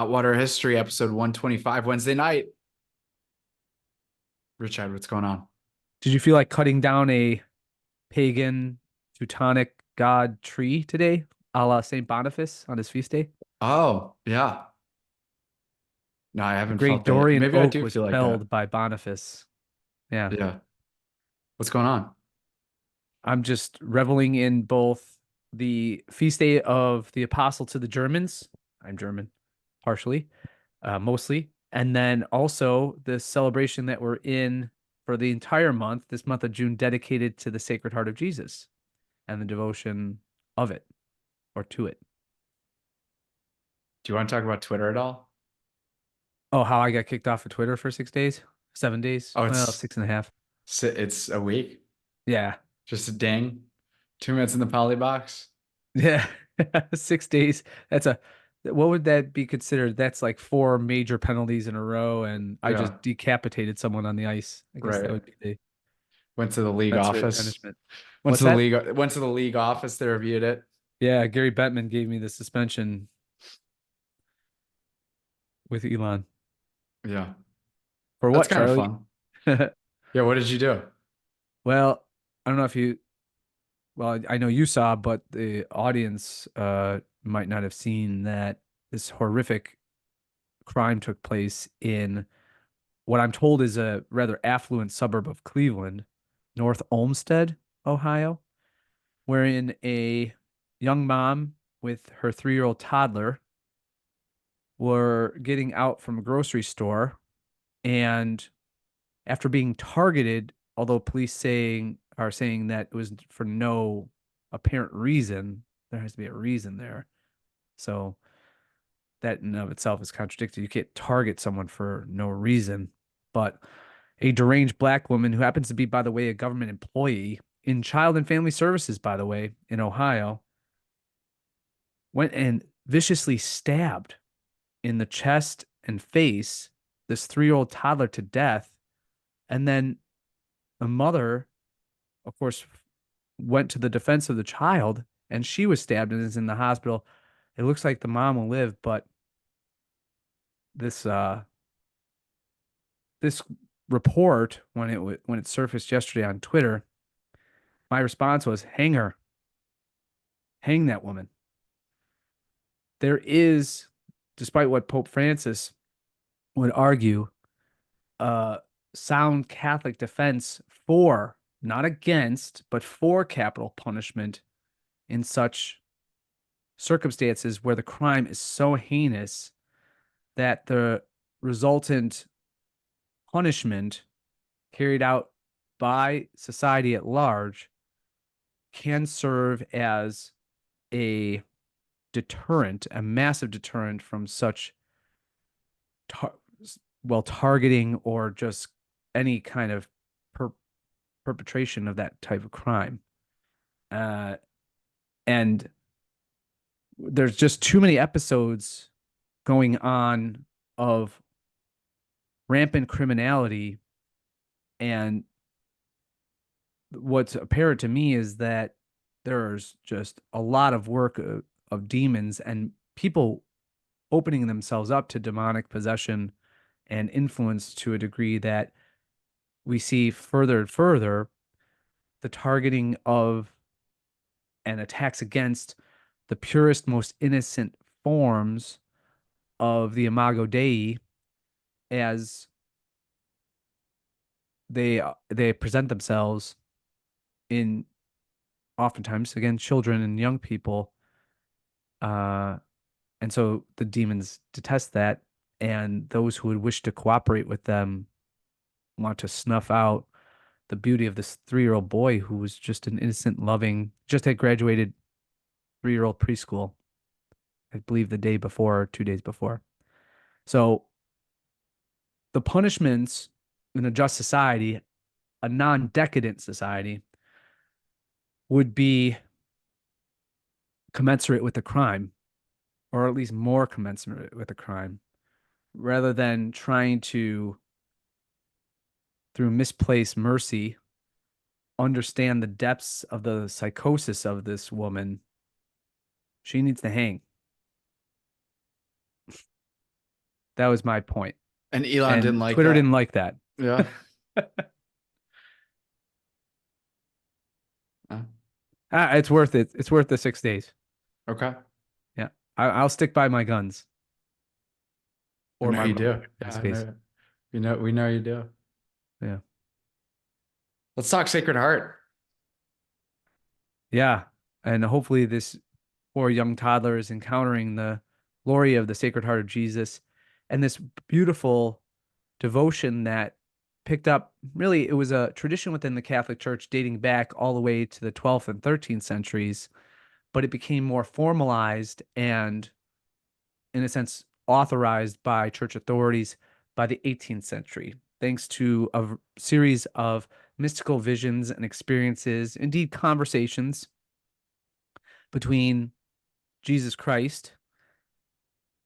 Hot Water History, episode 125, Wednesday night. Richard, what's going on? Did you feel like cutting down a pagan Teutonic god tree today, a la St. Boniface on his feast day? Oh, yeah. No, I The haven't great felt that yet. Dorian Maybe I oak do was feel like that. felled by Boniface. Yeah. Yeah. What's going on? I'm just reveling in both the feast day of the apostle to the Germans. I'm German, partially, mostly. And then also the celebration that we're in for the entire month, this month of June, dedicated to the Sacred Heart of Jesus and the devotion of it or to it. Do you want to talk about Twitter at all? Oh, how I got kicked off of Twitter for 6 days, 7 days, Oh, well, 6.5. it's a week. Yeah. Just a ding. 2 minutes in the poly box. Yeah. 6 days. What would that be considered? That's like four major penalties in a row, and I Yeah, just decapitated someone on the ice. I guess that right. would be the Went to the league commensurate office. punishment. What's that? Went to the league office. They reviewed it. Yeah, Gary Bettman gave me the suspension with Elon. Yeah. For That's what, kind of Charlie? fun. Yeah, what did you do? Well, I don't know if you, well, I know you saw, but the audience might not have seen that this horrific crime took place in what I'm told is a rather affluent suburb of Cleveland, North Olmsted, Ohio, wherein a young mom with her 3-year-old toddler were getting out from a grocery store, and after being targeted, although police saying that it was for no apparent reason, there has to be a reason there. So that in of itself is contradictory. You can't target someone for no reason. But a deranged black woman who happens to be, by the way, a government employee in Child and Family Services, by the way, in Ohio, went and viciously stabbed in the chest and face this 3-year-old toddler to death. And then the mother, of course, went to the defense of the child and she was stabbed and is in the hospital. It looks like the mom will live, but this this report when it surfaced yesterday on Twitter, my response was hang her, hang that woman. There is, despite what Pope Francis would argue, a sound Catholic defense for, not against, but for capital punishment in such circumstances where the crime is so heinous that the resultant punishment carried out by society at large can serve as a deterrent, a massive deterrent from such tar targeting or just any kind of per perpetration of that type of crime. Uh, and there's just too many episodes going on of rampant criminality. And what's apparent to me is that there's just a lot of work of demons and people opening themselves up to demonic possession and influence to a degree that we see further and further the targeting of and attacks against the purest, most innocent forms of the Imago Dei as they present themselves in oftentimes again children and young people, uh and so the demons detest that, and those who would wish to cooperate with them want to snuff out the beauty of this 3-year-old boy who was just an innocent, loving, just had graduated 3-year-old preschool, I believe the day before or 2 days before. So the punishments in a just society, a non-decadent society, would be commensurate with the crime, or at least more commensurate with the crime, rather than trying to, through misplaced mercy, understand the depths of the psychosis of this woman. She needs to hang. That was my point. And Elon And didn't like Twitter that. didn't like that. Yeah. Uh, It's worth it. It's worth the 6 days. okay. Yeah. I'll stick by my guns I or know my you do. mother in Yeah, this I case. know. We know you do. Yeah. Let's talk Sacred Heart. Yeah. And hopefully this poor young toddler is encountering the glory of the Sacred Heart of Jesus and this beautiful devotion that picked up, really, it was a tradition within the Catholic Church dating back all the way to the 12th and 13th centuries, but it became more formalized and, in a sense, authorized by church authorities by the 18th century, thanks to a series of mystical visions and experiences, indeed conversations between Jesus Christ,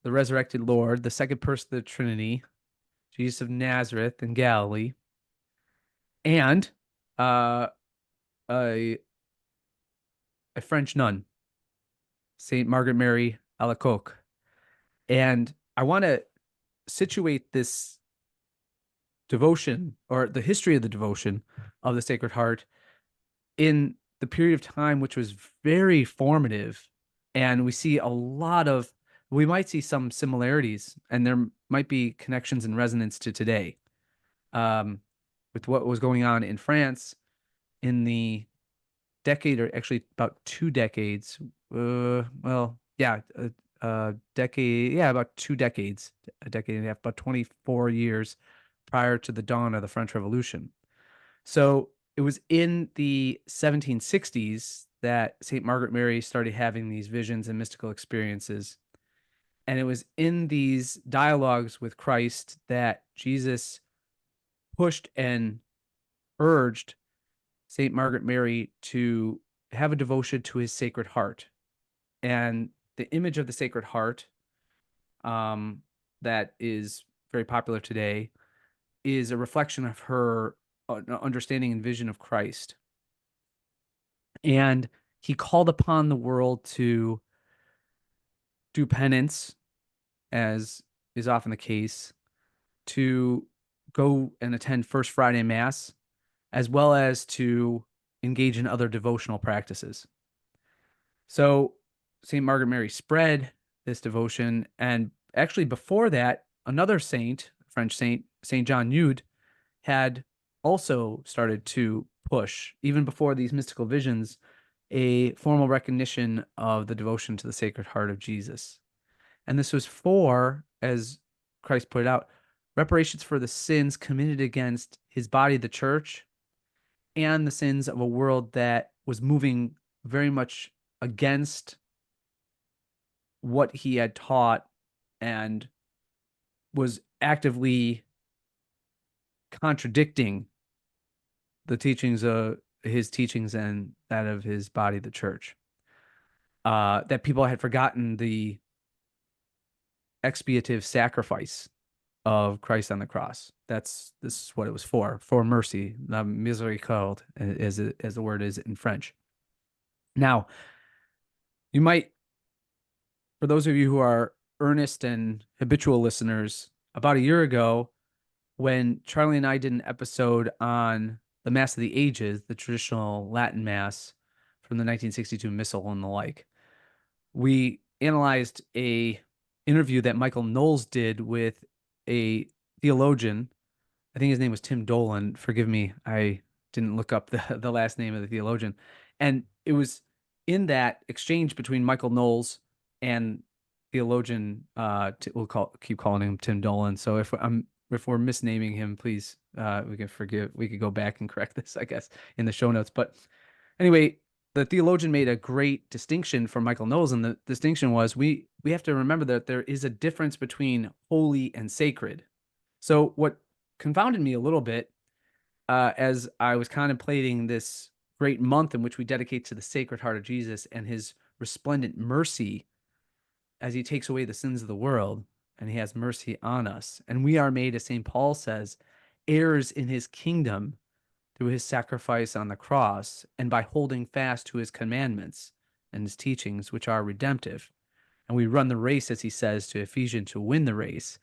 the resurrected Lord, the second person of the Trinity, Jesus of Nazareth in Galilee, and uh, a French nun, Saint Margaret Mary Alacoque. And I want to situate this devotion or the history of the devotion of the Sacred Heart in the period of time which was very formative. And we see a lot of, we might see some similarities, and there might be connections and resonance to today, with what was going on in France in the decade, or actually about 2 decades. Well, yeah, decade, yeah, about 2 decades, a decade and a half, about 24 years prior to the dawn of the French Revolution. So it was in the 1760s that St. Margaret Mary started having these visions and mystical experiences. And it was in these dialogues with Christ that Jesus pushed and urged St. Margaret Mary to have a devotion to his Sacred Heart. And the image of the Sacred Heart, um, that is very popular today, is a reflection of her understanding and vision of Christ. And he called upon the world to do penance, as is often the case, to go and attend First Friday Mass, as well as to engage in other devotional practices. So St. Margaret Mary spread this devotion. And actually, before that, another saint, French saint, St. John Eudes, had also started to push, even before these mystical visions, a formal recognition of the devotion to the Sacred Heart of Jesus. And this was for, as Christ put it out, reparations for the sins committed against his body, the church, and the sins of a world that was moving very much against what he had taught and was actively contradicting the teachings of his teachings and that of his body, the church. That people had forgotten the expiative sacrifice of Christ on the cross. This is what it was for mercy, la miséricorde, as the word is in French. Now, you might, for those of you who are earnest and habitual listeners, about a year ago, when Charlie and I did an episode on the Mass of the Ages, the traditional Latin Mass from the 1962 Missal and the like, we analyzed a interview that Michael Knowles did with a theologian. I think his name was Tim Dolan. Forgive me, I didn't look up the last name of the theologian. And it was in that exchange between Michael Knowles and theologian, keep calling him Tim Dolan. So if we're misnaming him, please, we could go back and correct this, I guess, in the show notes. But anyway, the theologian made a great distinction from Michael Knowles, and the distinction was we have to remember that there is a difference between holy and sacred. So what confounded me a little bit, as I was contemplating this great month in which we dedicate to the Sacred Heart of Jesus and his resplendent mercy as he takes away the sins of the world, and he has mercy on us. And we are made, as St. Paul says, heirs in his kingdom through his sacrifice on the cross and by holding fast to his commandments and his teachings, which are redemptive. And we run the race, as he says to Ephesians, to win the race.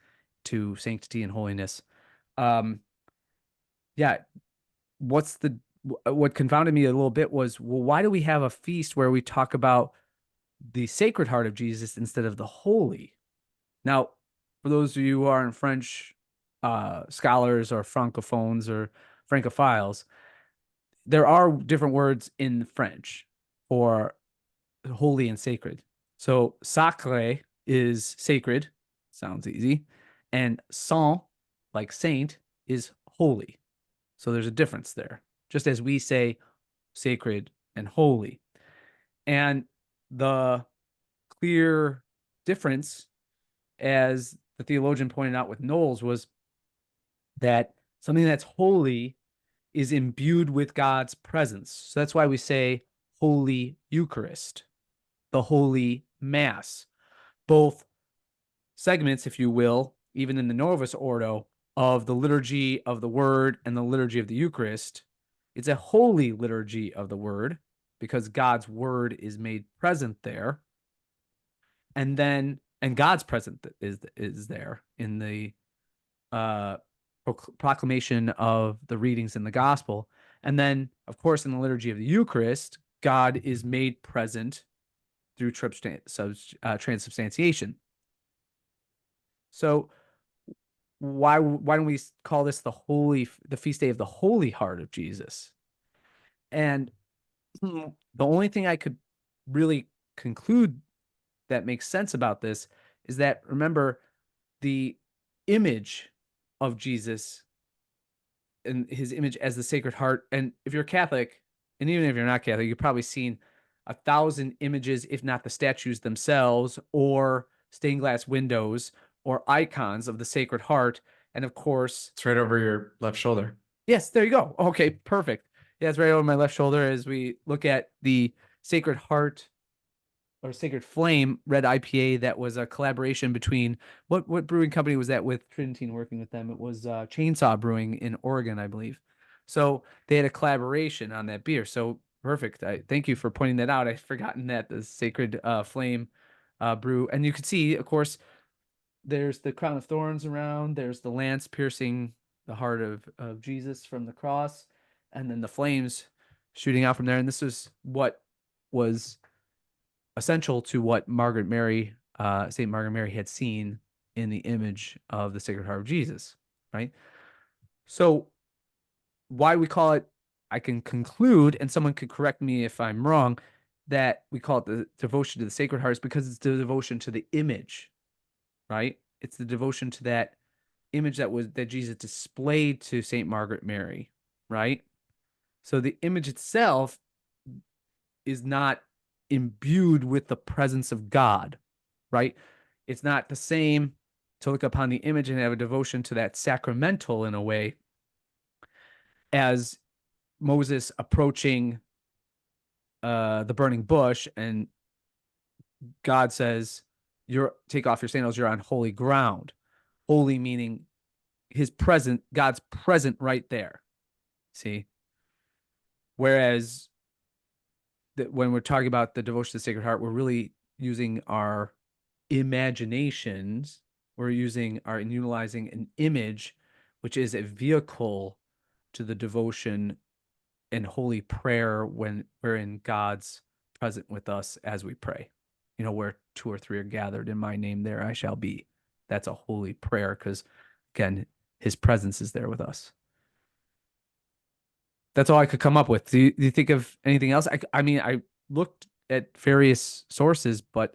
to sanctity and holiness. Yeah, what confounded me a little bit was, well, why do we have a feast where we talk about the Sacred Heart of Jesus instead of the Holy? Now, for those of you who aren't French scholars or francophones or francophiles, there are different words in French for holy and sacred. So sacré is sacred, sounds easy, and saint, like saint, is holy. So there's a difference there, just as we say sacred and holy. And the clear difference, as the theologian pointed out with Knowles, was that something that's holy is imbued with God's presence. So that's why we say Holy Eucharist, the Holy Mass. Both segments, if you will, even in the Novus Ordo, of the liturgy of the Word and the liturgy of the Eucharist, it's a holy liturgy of the Word because God's Word is made present there. And God's presence is there in the proclamation of the readings in the gospel. And then, of course, in the liturgy of the Eucharist, God is made present through transubstantiation. So why don't we call this the feast day of the Holy Heart of Jesus? And the only thing I could really conclude that makes sense about this is that, remember, the image of Jesus and his image as the Sacred Heart. And if you're Catholic, and even if you're not Catholic, you've probably seen 1,000 images, if not the statues themselves, or stained glass windows, or icons of the Sacred Heart. And of course, It's right over your left shoulder. yes, there you go. Okay, perfect. Yeah, it's right over my left shoulder as we look at the Sacred Heart or Sacred Flame red IPA that was a collaboration between what brewing company was that with Tridentine working with them? It was Chainsaw Brewing in Oregon, I believe. So they had a collaboration on that beer. So perfect. Thank you for pointing that out. I'd forgotten that the Sacred Flame brew. And you can see, of course, there's the crown of thorns around, there's the lance piercing the heart of Jesus from the cross, and then the flames shooting out from there. And this is what was essential to what Margaret Mary, Saint Margaret Mary, had seen in the image of the Sacred Heart of Jesus, right? So why we call it, I can conclude, and someone could correct me if I'm wrong, that we call it the devotion to the Sacred Heart is because it's the devotion to the image, right? It's the devotion to that image that Jesus displayed to Saint Margaret Mary, right? So the image itself is not imbued with the presence of God, right? It's not the same to look upon the image and have a devotion to that sacramental in a way as Moses approaching the burning bush, and God says, take off your sandals, you're on holy ground. Holy meaning God's present right there. See? Whereas when we're talking about the devotion to the Sacred Heart, we're really using our imaginations. We're utilizing an image, which is a vehicle to the devotion and holy prayer when we're in God's present with us as we pray. Where 2 or 3 are gathered in my name, there I shall be. That's a holy prayer because, again, his presence is there with us. That's all I could come up with. Do you think of anything else? I mean, I looked at various sources, but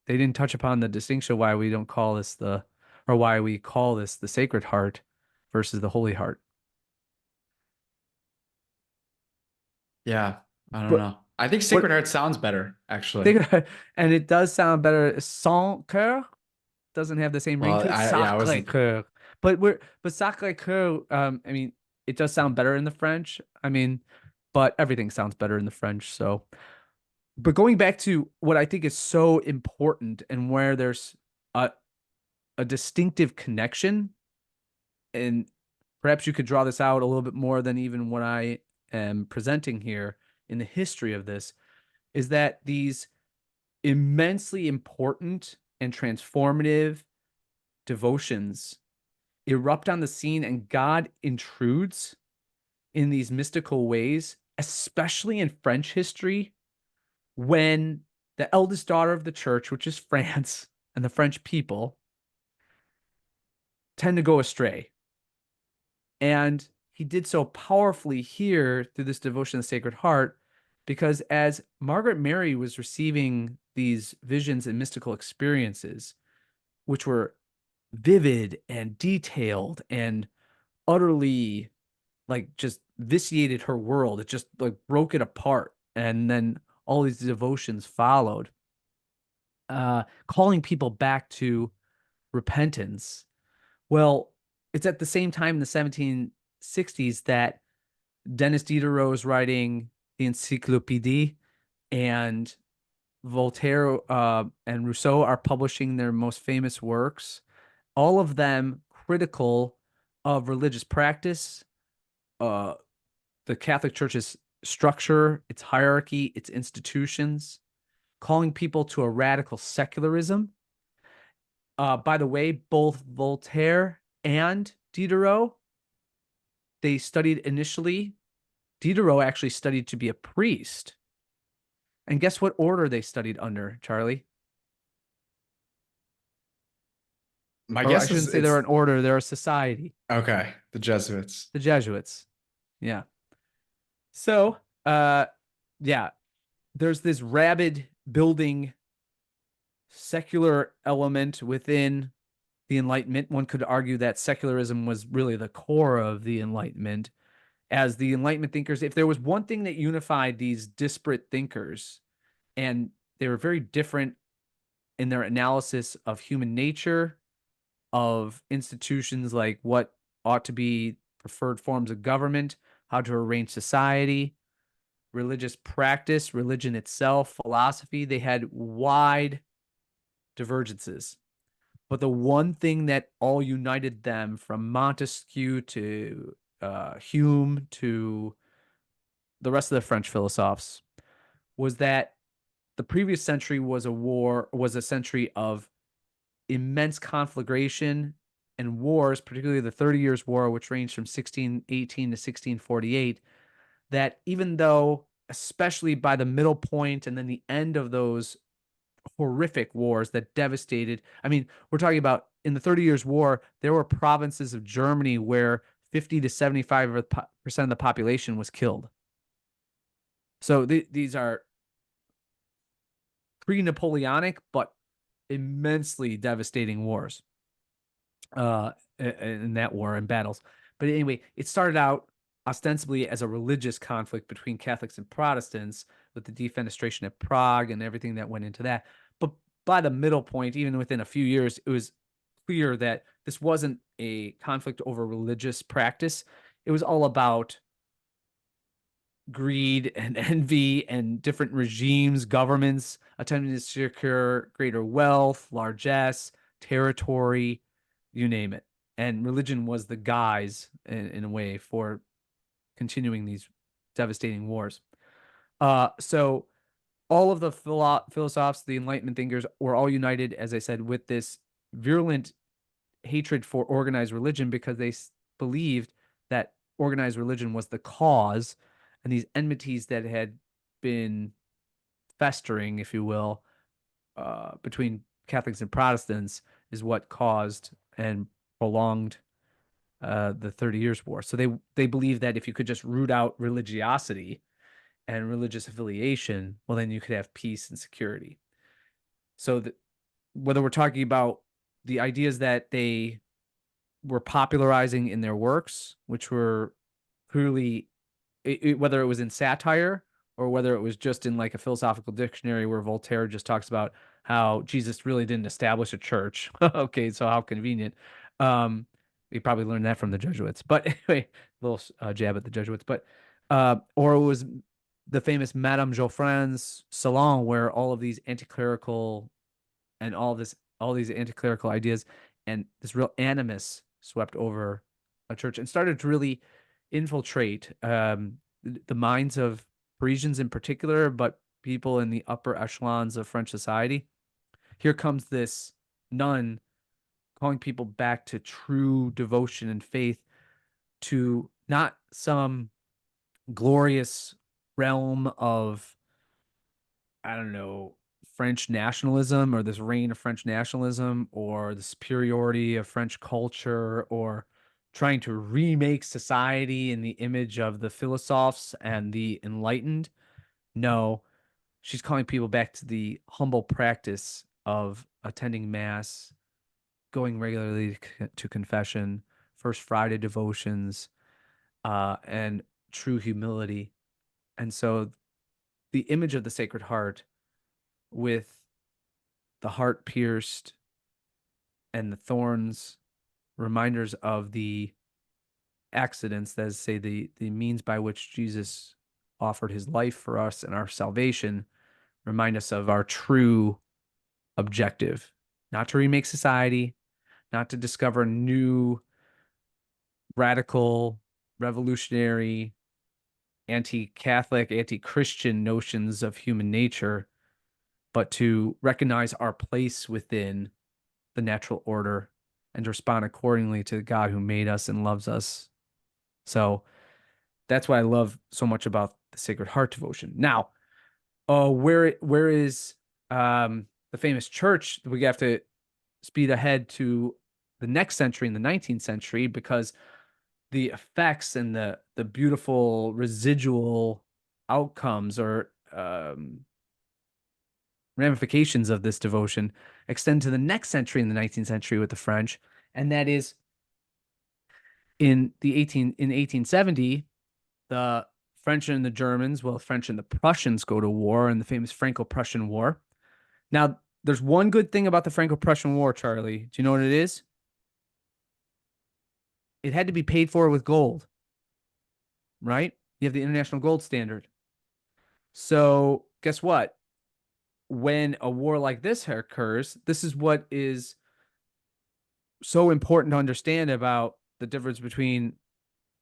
they didn't touch upon the distinction why we don't call this why we call this the Sacred Heart versus the Holy Heart. Yeah, I don't But know. I think Sacred Heart sounds better, actually. and it does sound better. Sacre-Coeur doesn't have the same ring Well, to it. I wasn't. Sacre-Coeur. But Sacre-Coeur, I mean, it does sound better in the French. I mean, but everything sounds better in the French. So, but going back to what I think is so important and where there's a distinctive connection, and perhaps you could draw this out a little bit more than even what I am presenting here in the history of this, is that these immensely important and transformative devotions erupt on the scene and God intrudes in these mystical ways, especially in French history, when the eldest daughter of the church, which is France, and the French people tend to go astray. And he did so powerfully here through this devotion of the Sacred Heart, because as Margaret Mary was receiving these visions and mystical experiences, which were vivid and detailed and utterly like just vitiated her world, it just like broke it apart. And then all these devotions followed, calling people back to repentance. Well, it's at the same time in the 1760s that Denis Diderot is writing the Encyclopédie, and Voltaire and Rousseau are publishing their most famous works, all of them critical of religious practice, uh, the Catholic Church's structure, its hierarchy, its institutions, calling people to a radical secularism. By the way, both Voltaire and Diderot, they studied initially. Diderot actually studied to be a priest. And guess what order they studied under, Charlie? My Or I guess shouldn't is say they're it's an order, they're a society. okay. The Jesuits. The Jesuits. Yeah. So, yeah, there's this rabid building secular element within the Enlightenment. One could argue that secularism was really the core of the Enlightenment. As the Enlightenment thinkers, if there was one thing that unified these disparate thinkers, and they were very different in their analysis of human nature, of institutions, like what ought to be preferred forms of government, how to arrange society, religious practice, religion itself, philosophy. They had wide divergences. But the one thing that all united them, from Montesquieu to Hume to the rest of the French philosophers, was that the previous century was a century of immense conflagration and wars, particularly the 30 Years' War, which ranged from 1618 to 1648, that even though, especially by the middle point and then the end of those horrific wars that devastated, I mean, we're talking about in the 30 Years' War, there were provinces of Germany where 50 to 75% of the population was killed. So these are pre-Napoleonic, but immensely devastating wars in that war and battles. But anyway, it started out ostensibly as a religious conflict between Catholics and Protestants, with the defenestration at Prague and everything that went into that. But by the middle point, even within a few years, it was clear that this wasn't a conflict over religious practice. It was all about greed and envy and different regimes, governments attempting to secure greater wealth, largesse, territory, you name it. And religion was the guise, in a way, for continuing these devastating wars. So all of the philosophers, the Enlightenment thinkers, were all united, as I said, with this virulent hatred for organized religion, because they believed that organized religion was the cause, and these enmities that had been festering, if you will, between Catholics and Protestants is what caused and prolonged the 30 Years' War. So they believed that if you could just root out religiosity and religious affiliation, well, then you could have peace and security. So whether we're talking about the ideas that they were popularizing in their works, which were clearly, whether it was in satire or whether it was just in like a philosophical dictionary where Voltaire just talks about how Jesus really didn't establish a church. Okay, so how convenient. We probably learned that from the Jesuits. But anyway, a little jab at the Jesuits. But or it was the famous Madame Geoffrin's salon, where all of these anti-clerical and all these anti-clerical ideas and this real animus swept over a church and started to really infiltrate the minds of Parisians in particular, but people in the upper echelons of French society. Here comes this nun calling people back to true devotion and faith, to not some glorious realm of, I don't know, French nationalism, or this reign of French nationalism, or the superiority of French culture, or trying to remake society in the image of the philosophes and the enlightened. No, she's calling people back to the humble practice of attending mass, going regularly to confession, First Friday devotions, and true humility. And so the image of the Sacred Heart, with the heart pierced and the thorns, reminders of the accidents, that is, say, the means by which Jesus offered his life for us and our salvation, remind us of our true objective: not to remake society, not to discover new, radical, revolutionary, anti-Catholic, anti-Christian notions of human nature, but to recognize our place within the natural order and to respond accordingly to the God who made us and loves us. So that's what I love so much about the Sacred Heart devotion. Now, where is the famous church? We have to speed ahead to the next century, in the 19th century, because the effects and the beautiful residual outcomes, or ramifications of this devotion, extend to the next century, in the 19th century, with the French. And that is in 1870, the French and the Germans, well, the French and the Prussians go to war in the famous Franco-Prussian War. Now, there's one good thing about the Franco-Prussian War, Charlie. Do you know what it is? It had to be paid for with gold, right? You have the international gold standard. So guess what? When a war like this occurs, this is what is so important to understand about the difference between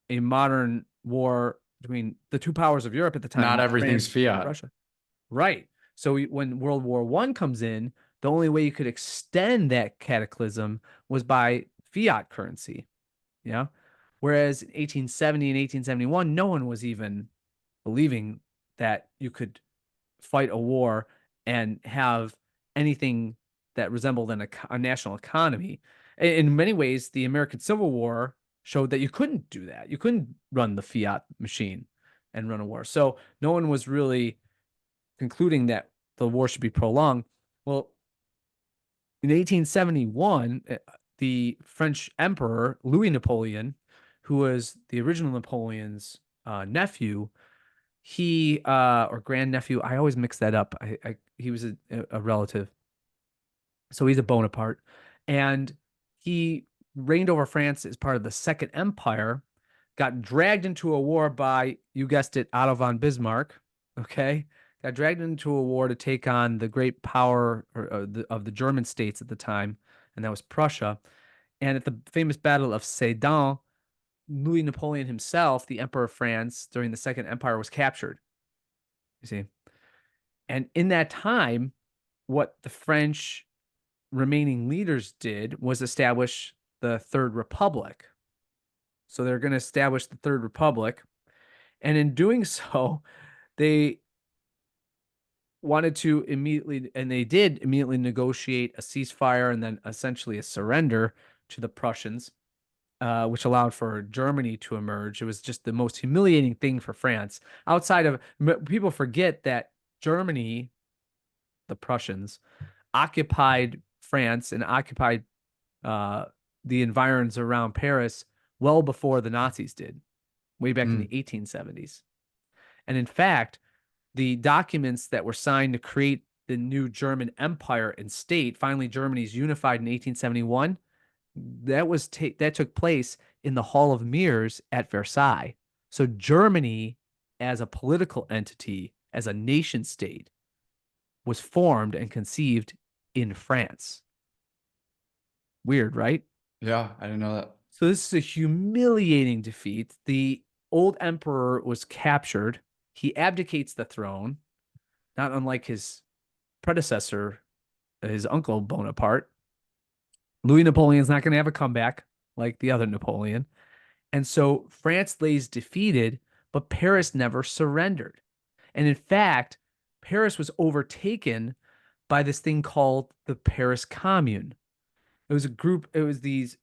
a modern war between the two powers of Europe at the Not time, everything's France and fiat. Russia. Right. So when World War I comes in, the only way you could extend that cataclysm was by fiat currency. Yeah. Whereas in 1870 and 1871, no one was even believing that you could fight a war and have anything that resembled a national economy. In many ways, the American Civil War showed that you couldn't do that. You couldn't run the fiat machine and run a war. So no one was really concluding that the war should be prolonged. Well, in 1871, the French Emperor Louis Napoleon, who was the original Napoleon's nephew, he or grandnephew, I always mix that up. He was a relative, so he's a Bonaparte, and he reigned over France as part of the Second Empire. Got dragged into a war by, you guessed it, Otto von Bismarck. Okay, got dragged into a war to take on the great power of the German states at the time, and that was Prussia. And at the famous Battle of Sedan, Louis Napoleon himself, the Emperor of France during the Second Empire, was captured. You see, and in that time, what the French remaining leaders did was establish the Third Republic. So they're going to establish the Third Republic. And in doing so, they wanted to immediately, and they did immediately, negotiate a ceasefire and then essentially a surrender to the Prussians, which allowed for Germany to emerge. It was just the most humiliating thing for France. Outside of, people forget that Germany, the Prussians, occupied France and occupied the environs around Paris well before the Nazis did, way back in the 1870s. And in fact, the documents that were signed to create the new German empire and state, finally Germany's unified in 1871, that took place in the Hall of Mirrors at Versailles. So Germany, as a political entity, as a nation state, was formed and conceived in France. Weird, right? Yeah, I didn't know that. So this is a humiliating defeat. The old emperor was captured. He abdicates the throne, not unlike his predecessor, his uncle Bonaparte. Louis Napoleon's not going to have a comeback like the other Napoleon. And so France lays defeated, but Paris never surrendered. And in fact, Paris was overtaken by this thing called the Paris Commune. It was a group, it was these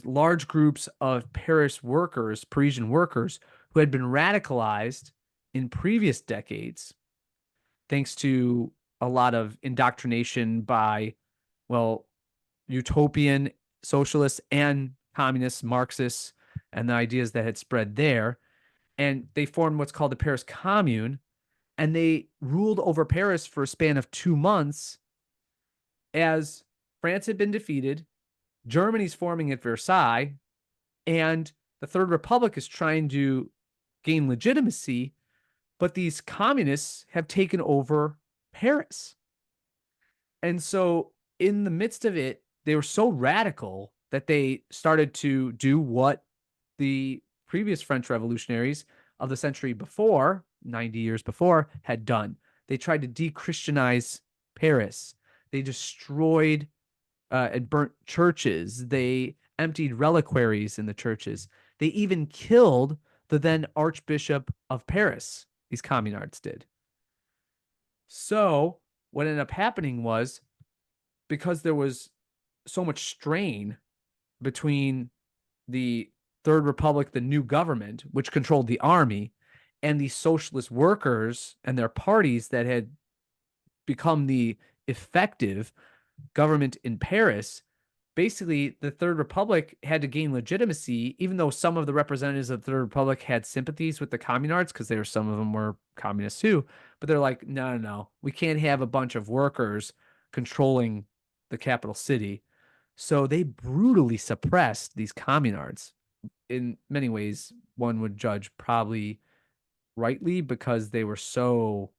large groups of Paris workers, Parisian workers, who had been radicalized in previous decades, thanks to a lot of indoctrination by, well, utopian socialists and communists, Marxists, and the ideas that had spread there. And they formed what's called the Paris Commune, and they ruled over Paris for a span of 2 months as France had been defeated, Germany's forming at Versailles, and the Third Republic is trying to gain legitimacy, but these communists have taken over Paris. And so, in the midst of it, they were so radical that they started to do what the previous French revolutionaries of the century before, 90 years before, had done. They tried to de-Christianize Paris. They destroyed and burnt churches. They emptied reliquaries in the churches. They even killed the then Archbishop of Paris. These communards did. So what ended up happening was, because there was so much strain between the Third Republic, the new government, which controlled the army, and the socialist workers and their parties that had become the effective government in Paris, basically the Third Republic had to gain legitimacy, even though some of the representatives of the Third Republic had sympathies with the communards because some of them were communists too. But they're like, no, no, no, we can't have a bunch of workers controlling the capital city. So they brutally suppressed these communards. In many ways, one would judge probably rightly, because they were so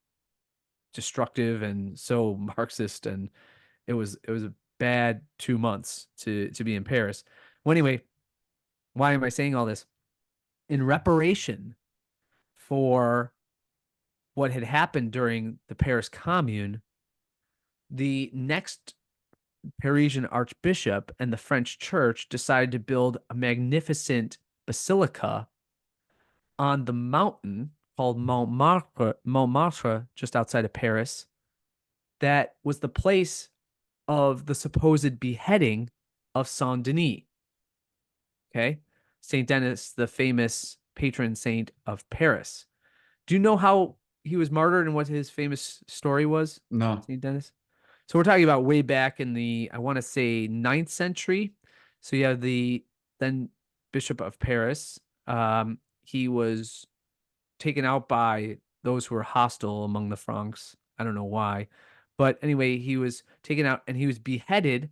destructive and so Marxist, and it was a bad 2 months to be in Paris. Well, anyway, why am I saying all this? In reparation for what had happened during the Paris Commune, the next Parisian archbishop and the French church decided to build a magnificent basilica on the mountain called Montmartre, just outside of Paris. That was the place of the supposed beheading of Saint Denis. Okay. Saint Denis, the famous patron saint of Paris. Do you know how he was martyred and what his famous story was? No. Saint Denis? So we're talking about way back in the, I want to say, 9th century. So you have the then Bishop of Paris. He was taken out by those who were hostile among the Franks. I don't know why. But anyway, he was taken out and he was beheaded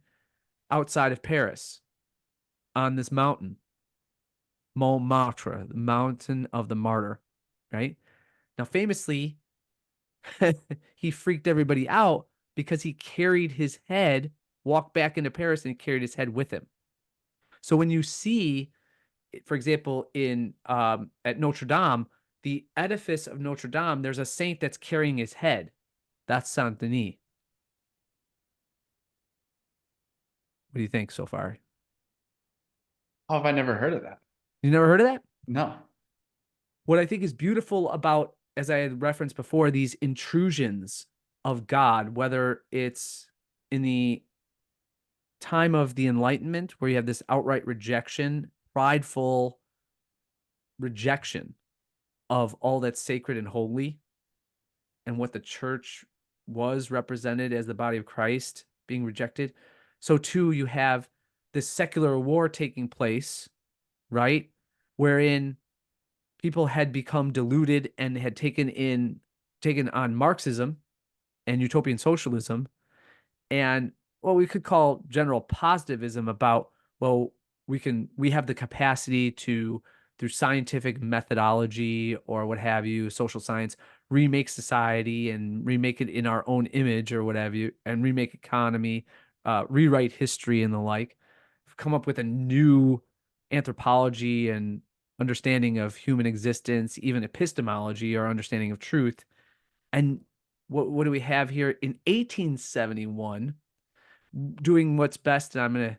outside of Paris on this mountain, Montmartre, the mountain of the martyr, right? Now, famously, he freaked everybody out because he carried his head, walked back into Paris, and he carried his head with him. So when you see, for example, in at Notre Dame, the edifice of Notre Dame, there's a saint that's carrying his head. That's Saint Denis. What do you think so far? How have I never heard of that? You never heard of that? No. What I think is beautiful about, as I had referenced before, these intrusions of God, whether it's in the time of the Enlightenment, where you have this outright rejection, prideful rejection of all that's sacred and holy, and what the church was represented as the body of Christ being rejected. So too, you have this secular war taking place, right? Wherein people had become deluded and had taken on Marxism and utopian socialism and what we could call general positivism about, well, we have the capacity to, through scientific methodology or what have you, social science, remake society and remake it in our own image or what have you, and remake economy, rewrite history and the like, come up with a new anthropology and understanding of human existence, even epistemology or understanding of truth. And what do we have here in 1871? Doing what's best, and I'm going to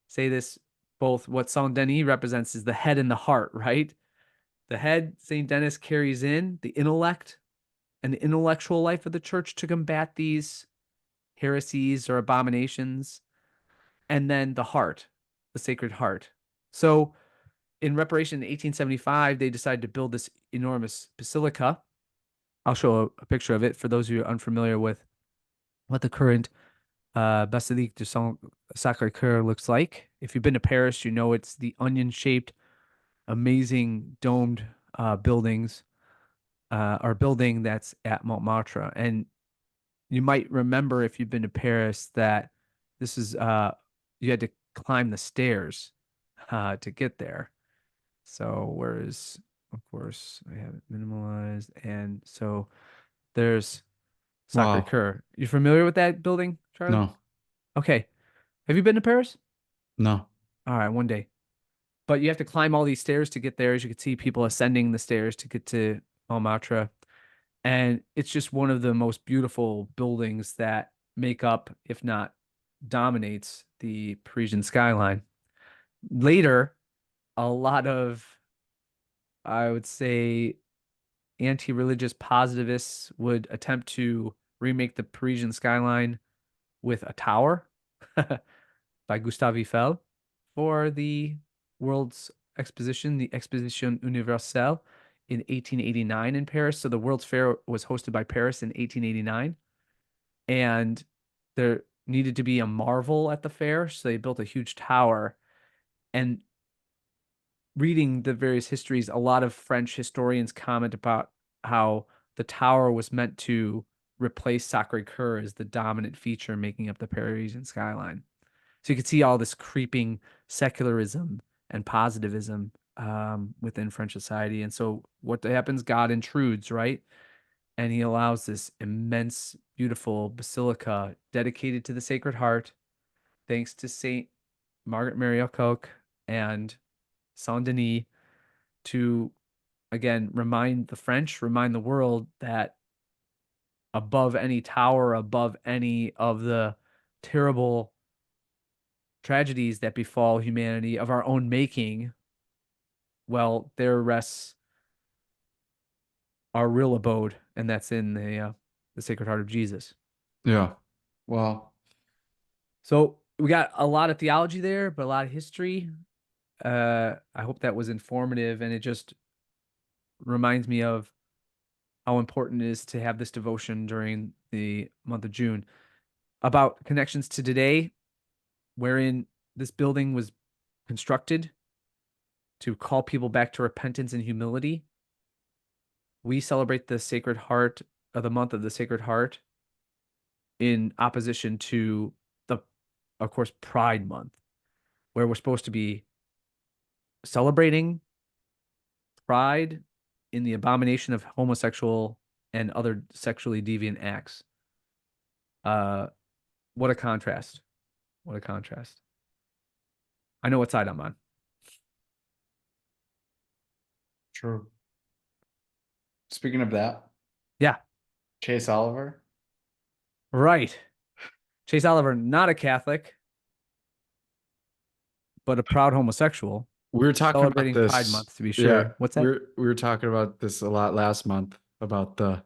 say this, both what Saint Denis represents is the head and the heart, right? The head, Saint Denis carries in the intellect and the intellectual life of the church to combat these heresies or abominations, and then the heart, the Sacred Heart. So in reparation in 1875, they decided to build this enormous basilica. I'll show a picture of it for those of you unfamiliar with what the current Basilique de Sacre-Coeur looks like. If you've been to Paris, you know it's the onion-shaped, amazing domed buildings or building that's at Montmartre. And you might remember if you've been to Paris that this is you had to climb the stairs to get there. So whereas, of course, I have it minimalized, and so there's Wow. Sacre-Coeur. You familiar with that building, Charlie? No. Okay. Have you been to Paris? No. All right, one day. But you have to climb all these stairs to get there. As you can see, people ascending the stairs to get to Montmartre. And it's just one of the most beautiful buildings that make up, if not dominates, the Parisian skyline. Later, a lot of, I would say, anti-religious positivists would attempt to remake the Parisian skyline with a tower by Gustave Eiffel for the World's Exposition, the Exposition Universelle in 1889 in Paris. So the World's Fair was hosted by Paris in 1889, and there needed to be a marvel at the fair, so they built a huge tower. And reading the various histories, a lot of French historians comment about how the tower was meant to replace Sacre-Coeur as the dominant feature making up the Parisian skyline. So you could see all this creeping secularism and positivism within French society. And so what happens? God intrudes, right? And he allows this immense, beautiful basilica dedicated to the Sacred Heart, thanks to Saint Margaret Mary Alacoque and Saint Denis, to again remind the French, remind the world that above any tower, above any of the terrible tragedies that befall humanity of our own making, well, there rests our real abode, and that's in the Sacred Heart of Jesus. Yeah. Well, So we got a lot of theology there, but a lot of history. I hope that was informative, and it just reminds me of how important it is to have this devotion during the month of June. About connections to today, wherein this building was constructed to call people back to repentance and humility. We celebrate the Sacred Heart of the month of the Sacred Heart in opposition to the, of course, Pride Month, where we're supposed to be celebrating pride in the abomination of homosexual and other sexually deviant acts. What a contrast. What a contrast. I know what side I'm on. true. Speaking of that, Yeah, Chase Oliver. right. Chase Oliver, not a Catholic, but a proud homosexual, We were talking about celebrating Pride this. Month to be Yeah, sure. What's that? we were talking about this a lot last month about the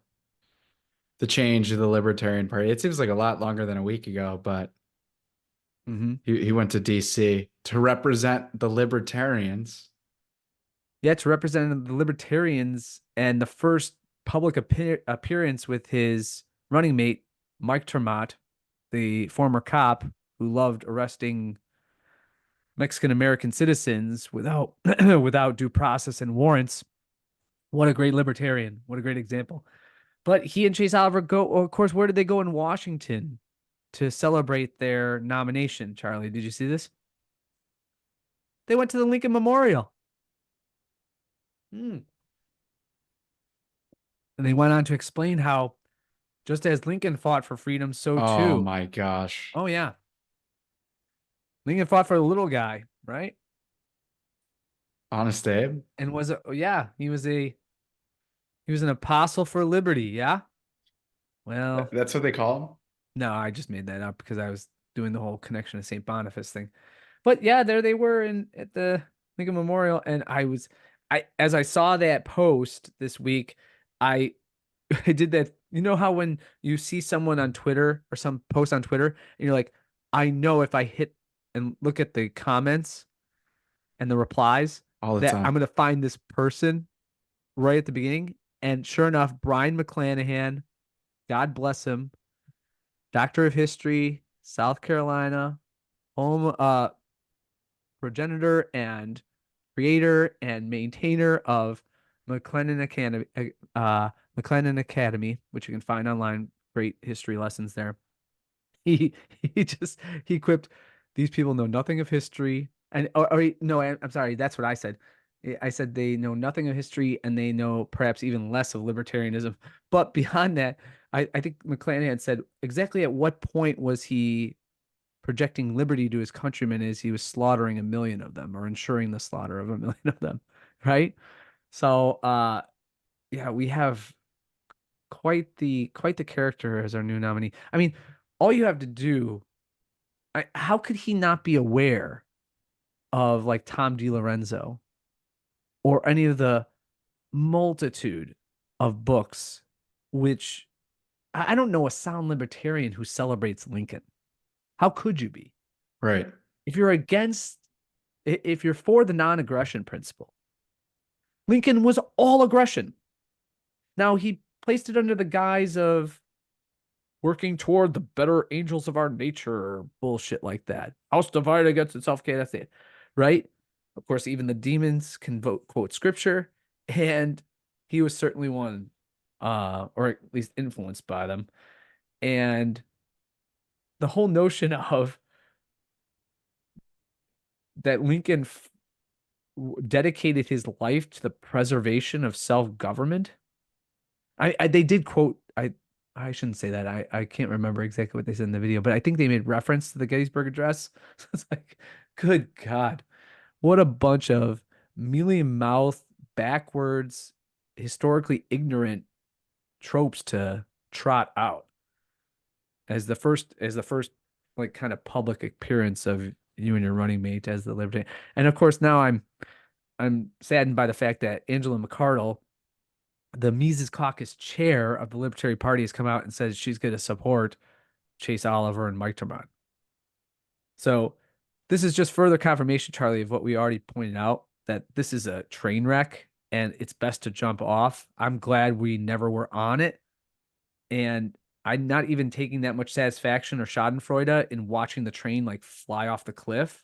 change of the Libertarian Party. It seems like a lot longer than a week ago, but Mm-hmm. he went to DC to represent the Libertarians. Yeah, to represent the Libertarians, and the first public appearance with his running mate, Mike Termott, the former cop who loved arresting Mexican American citizens without without due process and warrants. What a great libertarian. What a great example. But he and Chase Oliver go, of course, where did they go in Washington to celebrate their nomination, Charlie? Did you see this? They went to the Lincoln Memorial. And they went on to explain how just as Lincoln fought for freedom, so Oh too. my gosh. Oh, yeah. Lincoln fought for the little guy, right? Honest Abe. And yeah, he was an apostle for liberty. Yeah. Well, That's what they call him. no, I just made that up because I was doing the whole connection to St. Boniface thing. But yeah, there they were at the Lincoln Memorial, and as I saw that post this week, I I did that. You know how when you see someone on Twitter or some post on Twitter, and you're like, I know if I hit and look at the comments and the replies all the that I'm time. gonna find this person right at the beginning. And sure enough, Brian McClanahan, God bless him, Doctor of History, South Carolina, home progenitor and creator and maintainer of McLennan Academy, McLennan Academy, which you can find online. Great history lessons there. He he quipped, "These people know nothing of history." And no, I'm sorry, that's what I said. I said they know nothing of history and they know perhaps even less of libertarianism. But beyond that, I think McClanahan had said exactly at what point was he projecting liberty to his countrymen as he was slaughtering a million of them or ensuring the slaughter of a million of them, right? So yeah, we have quite the character as our new nominee. I mean, all you have to do, how could he not be aware of like Tom DiLorenzo or any of the multitude of books which I don't know a sound libertarian who celebrates Lincoln. How could you be? Right. If you're against if you're for the non-aggression principle, Lincoln was all aggression. Now he placed it under the guise of working toward the better angels of our nature or bullshit like that. House divided against itself. Okay, that's it. Right? Of course, even the demons can quote scripture, and he was certainly one, or at least influenced by them. And the whole notion of that Lincoln dedicated his life to the preservation of self-government. They did quote I shouldn't say that. I can't remember exactly what they said in the video, but I think they made reference to the Gettysburg Address. So it's like, good God, what a bunch of mealy mouth, backwards, historically ignorant tropes to trot out as the first like kind of public appearance of you and your running mate as the Libertarian. And of course now I'm saddened by the fact that Angela McArdle, the Mises Caucus chair of the Libertarian Party, has come out and says she's going to support Chase Oliver and Mike Tremont. So this is just further confirmation, Charlie, of what we already pointed out, that this is a train wreck and it's best to jump off. I'm glad we never were on it. And I'm not even taking that much satisfaction or schadenfreude in watching the train like fly off the cliff.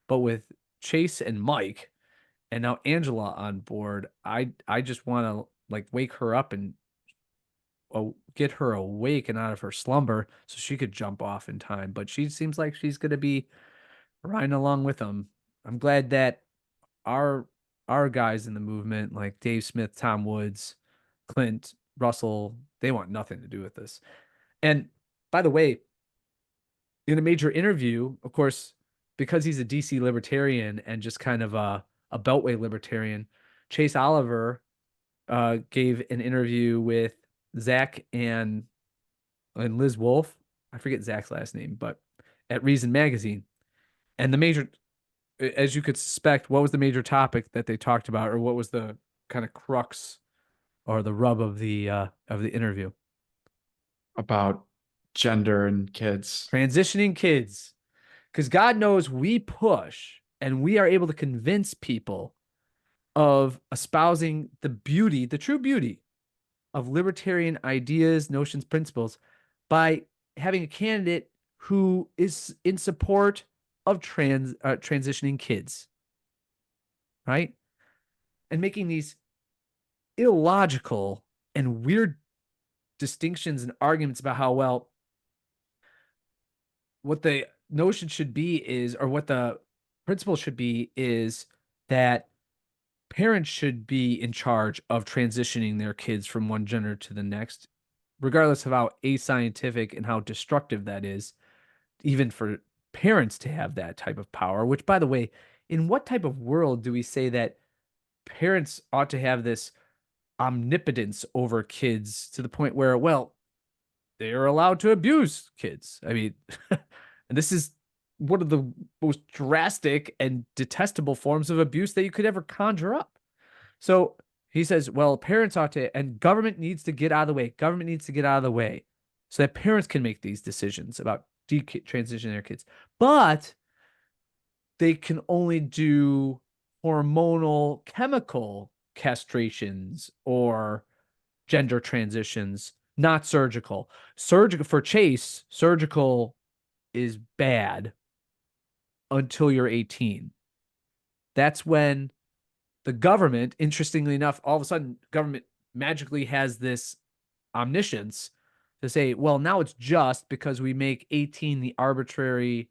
But with Chase and Mike and now Angela on board, I just want to like wake her up and get her awake and out of her slumber so she could jump off in time. But she seems like she's going to be riding along with them. I'm glad that our our guys in the movement, like Dave Smith, Tom Woods, Clint, Russell, they want nothing to do with this. And by the way, in a major interview, of course, because he's a DC libertarian and just kind of a beltway libertarian, Chase Oliver gave an interview with Zach and Liz Wolfe. I forget Zach's last name, but at Reason Magazine. And the major, as you could suspect, what was the major topic that they talked about, or what was the kind of crux or the rub of the interview? About gender and kids. Transitioning kids. Because God knows we push and we are able to convince people of espousing the beauty, the true beauty of libertarian ideas, notions, principles by having a candidate who is in support of transitioning kids, right? And making these illogical and weird distinctions and arguments about how well what the notion should be is, or what the principle should be, is that parents should be in charge of transitioning their kids from one gender to the next, regardless of how ascientific and how destructive that is, even for parents to have that type of power. Which, by the way, in what type of world do we say that parents ought to have this omnipotence over kids to the point where, well, they are allowed to abuse kids? I mean, and this is one of the most drastic and detestable forms of abuse that you could ever conjure up. So he says, well, parents ought to, and government needs to get out of the way. Government needs to get out of the way so that parents can make these decisions about transitioning their kids. But they can only do hormonal chemical castrations or gender transitions, not surgical. Surgical for Chase, surgical is bad until you're 18. That's when the government, interestingly enough, all of a sudden, government magically has this omniscience to say, well, now it's just because we make 18 the arbitrary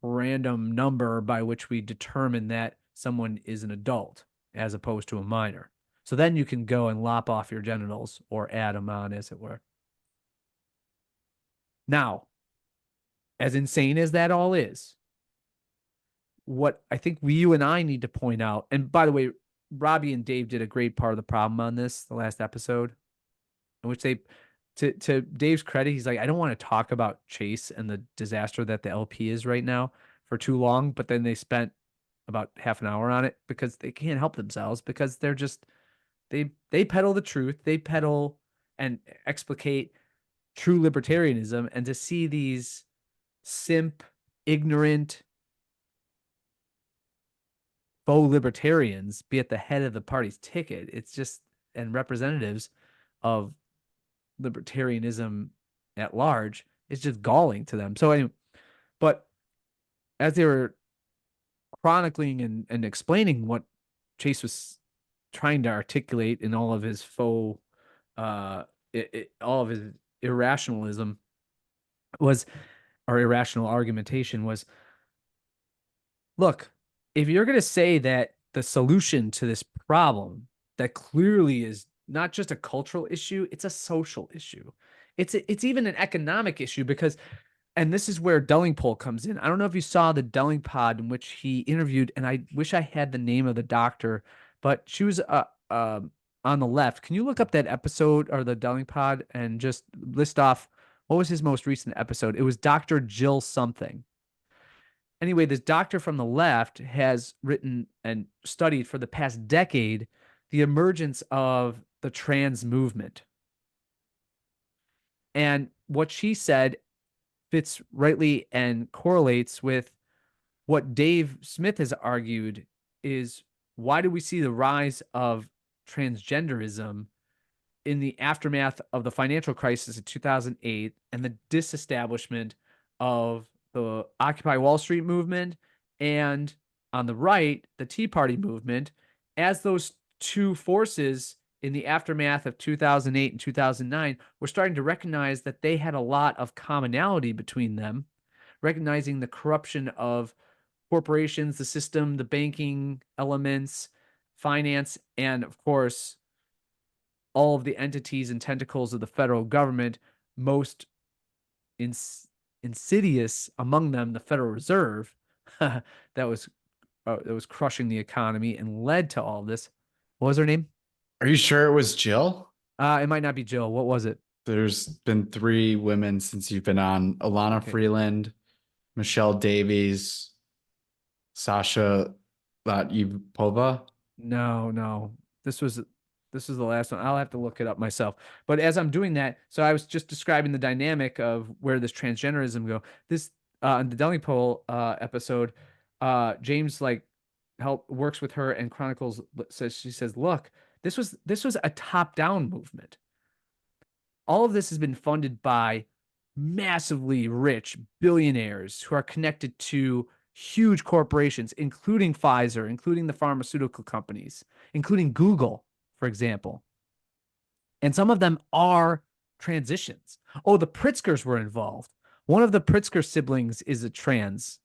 random number by which we determine that someone is an adult as opposed to a minor. So then you can go and lop off your genitals or add them on, as it were. Now, as insane as that all is, what I think you and I need to point out, and by the way, Robbie and Dave did a great part of the problem on this, the last episode, in which they, to Dave's credit, he's like, I don't want to talk about Chase and the disaster that the LP is right now for too long, but then they spent about half an hour on it because they can't help themselves because they're just they peddle the truth, they peddle and explicate true libertarianism, and to see these simp, ignorant, faux libertarians be at the head of the party's ticket, it's just, and representatives of libertarianism at large, it's just galling to them. So anyway, but as they were chronicling and explaining what Chase was trying to articulate in all of his faux, all of his irrationalism was, or irrational argumentation was, look, if you're going to say that the solution to this problem that clearly is not just a cultural issue, it's a social issue. It's even an economic issue because, and this is where DELINGPOLE comes in. I don't know if you saw the Delling pod in which he interviewed, and I wish I had the name of the doctor, but she was on the left. Can you look up that episode or the Delling pod and just list off what was his most recent episode? It was Dr. Jill something. Anyway, this doctor from the left has written and studied for the past decade the emergence of the trans movement. And what she said fits rightly and correlates with what Dave Smith has argued is, why do we see the rise of transgenderism in the aftermath of the financial crisis of 2008 and the disestablishment of the Occupy Wall Street movement, and on the right, the Tea Party movement, as those two forces in the aftermath of 2008 and 2009 were starting to recognize that they had a lot of commonality between them, recognizing the corruption of corporations, the system, the banking elements, finance, and of course, all of the entities and tentacles of the federal government, most insidious among them, the Federal Reserve, that was crushing the economy and led to all this. What was her name? Are you sure it was Jill? It might not be Jill. What was it? There's been 3 women since you've been on: Alana Okay. Freeland, Michelle Davies, Sasha Latypova. No. This was the last one. I'll have to look it up myself. But as I'm doing that, so I was just describing the dynamic of where this transgenderism go. This in the DELINGPOLE episode, James like works with her and chronicles, she says, look, this was a top-down movement. All of this has been funded by massively rich billionaires who are connected to huge corporations, including Pfizer, including the pharmaceutical companies, including Google, for example. And some of them are transitions. Oh, the Pritzkers were involved. One of the Pritzker siblings is a trans.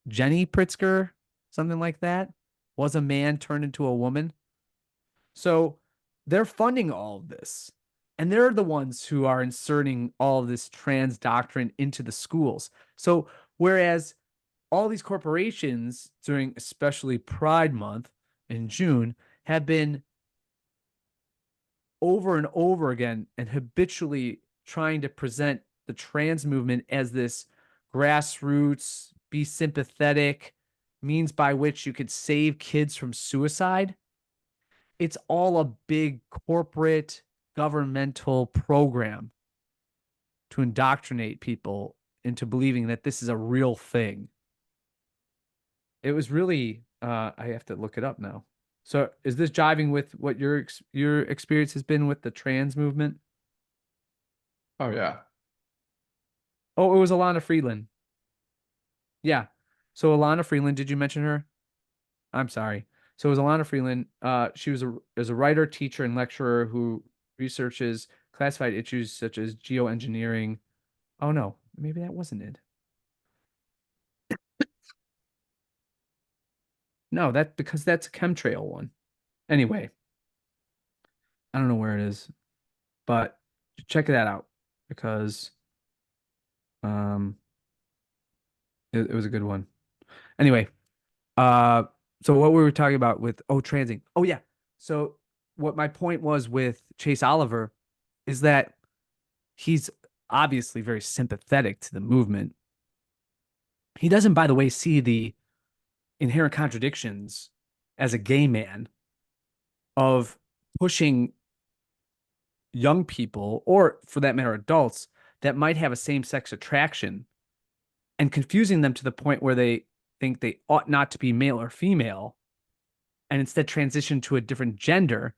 Jenny Pritzker, something like that, was a man turned into a woman. So they're funding all of this. And they're the ones who are inserting all of this trans doctrine into the schools. So whereas all these corporations during especially Pride Month in June have been over and over again and habitually trying to present the trans movement as this grassroots be sympathetic, means by which you could save kids from suicide. It's all a big corporate governmental program to indoctrinate people into believing that this is a real thing. It was really I have to look it up now. So is this jiving with what your experience has been with the trans movement? Oh yeah. Oh, it was Alana Freeland. Yeah. So Alana Freeland, did you mention her? I'm sorry. So it was Alana Freeland. She was a writer, teacher, and lecturer who researches classified issues such as geoengineering. Oh no, maybe that wasn't it. No, that because that's a chemtrail one. Anyway, I don't know where it is, but check that out because um it was a good one. Anyway, uh so what we were talking about with transing. Oh yeah. So what my point was with Chase Oliver is that he's obviously very sympathetic to the movement. He doesn't, by the way, see the inherent contradictions as a gay man of pushing young people, or for that matter, adults that might have a same-sex attraction and confusing them to the point where they think they ought not to be male or female and instead transition to a different gender.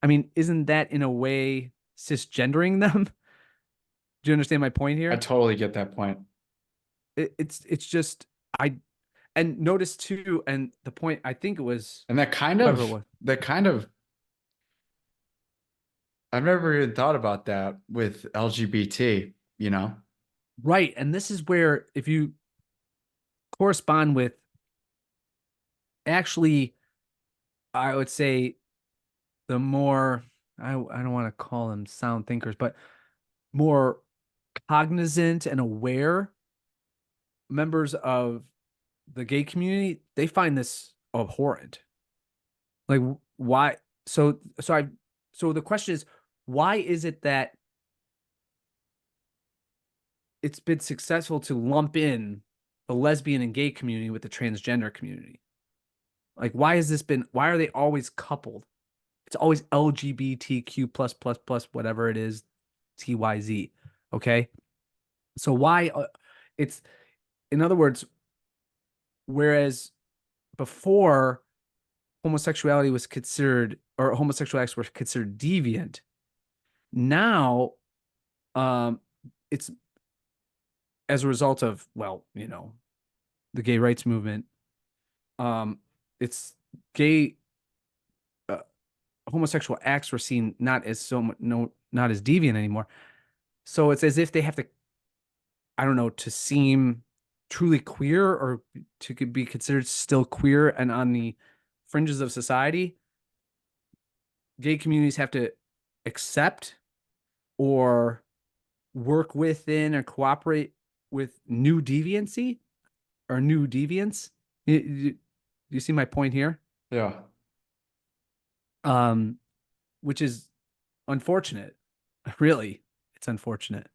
I mean, isn't that in a way cisgendering them? Do you understand my point I here? totally get that point. It's just I and notice too, and the point I think it was And whoever it was. that kind of I've never even thought about that with LGBT, you know? Right. And this is where if you correspond with actually, I would say the more I don't want to call them sound thinkers, but more cognizant and aware members of the gay community, they find this abhorrent. Like why so the question is, why is it that it's been successful to lump in the lesbian and gay community with the transgender community? Like why are they always coupled? It's always LGBTQ plus whatever it is, TYZ. Okay. So why it's in other words, whereas before homosexuality was considered or homosexual acts were considered deviant, now um it's as a result of, well, the gay rights movement, um it's gay uh, homosexual acts were seen not as so much no not as deviant anymore. So it's as if they have to, I don't know, to seem truly queer or to be considered still queer and on the fringes of society, gay communities have to accept or work within or cooperate with new deviancy or new deviance. You see my point here? Yeah. Um, which is unfortunate. Really, it's unfortunate.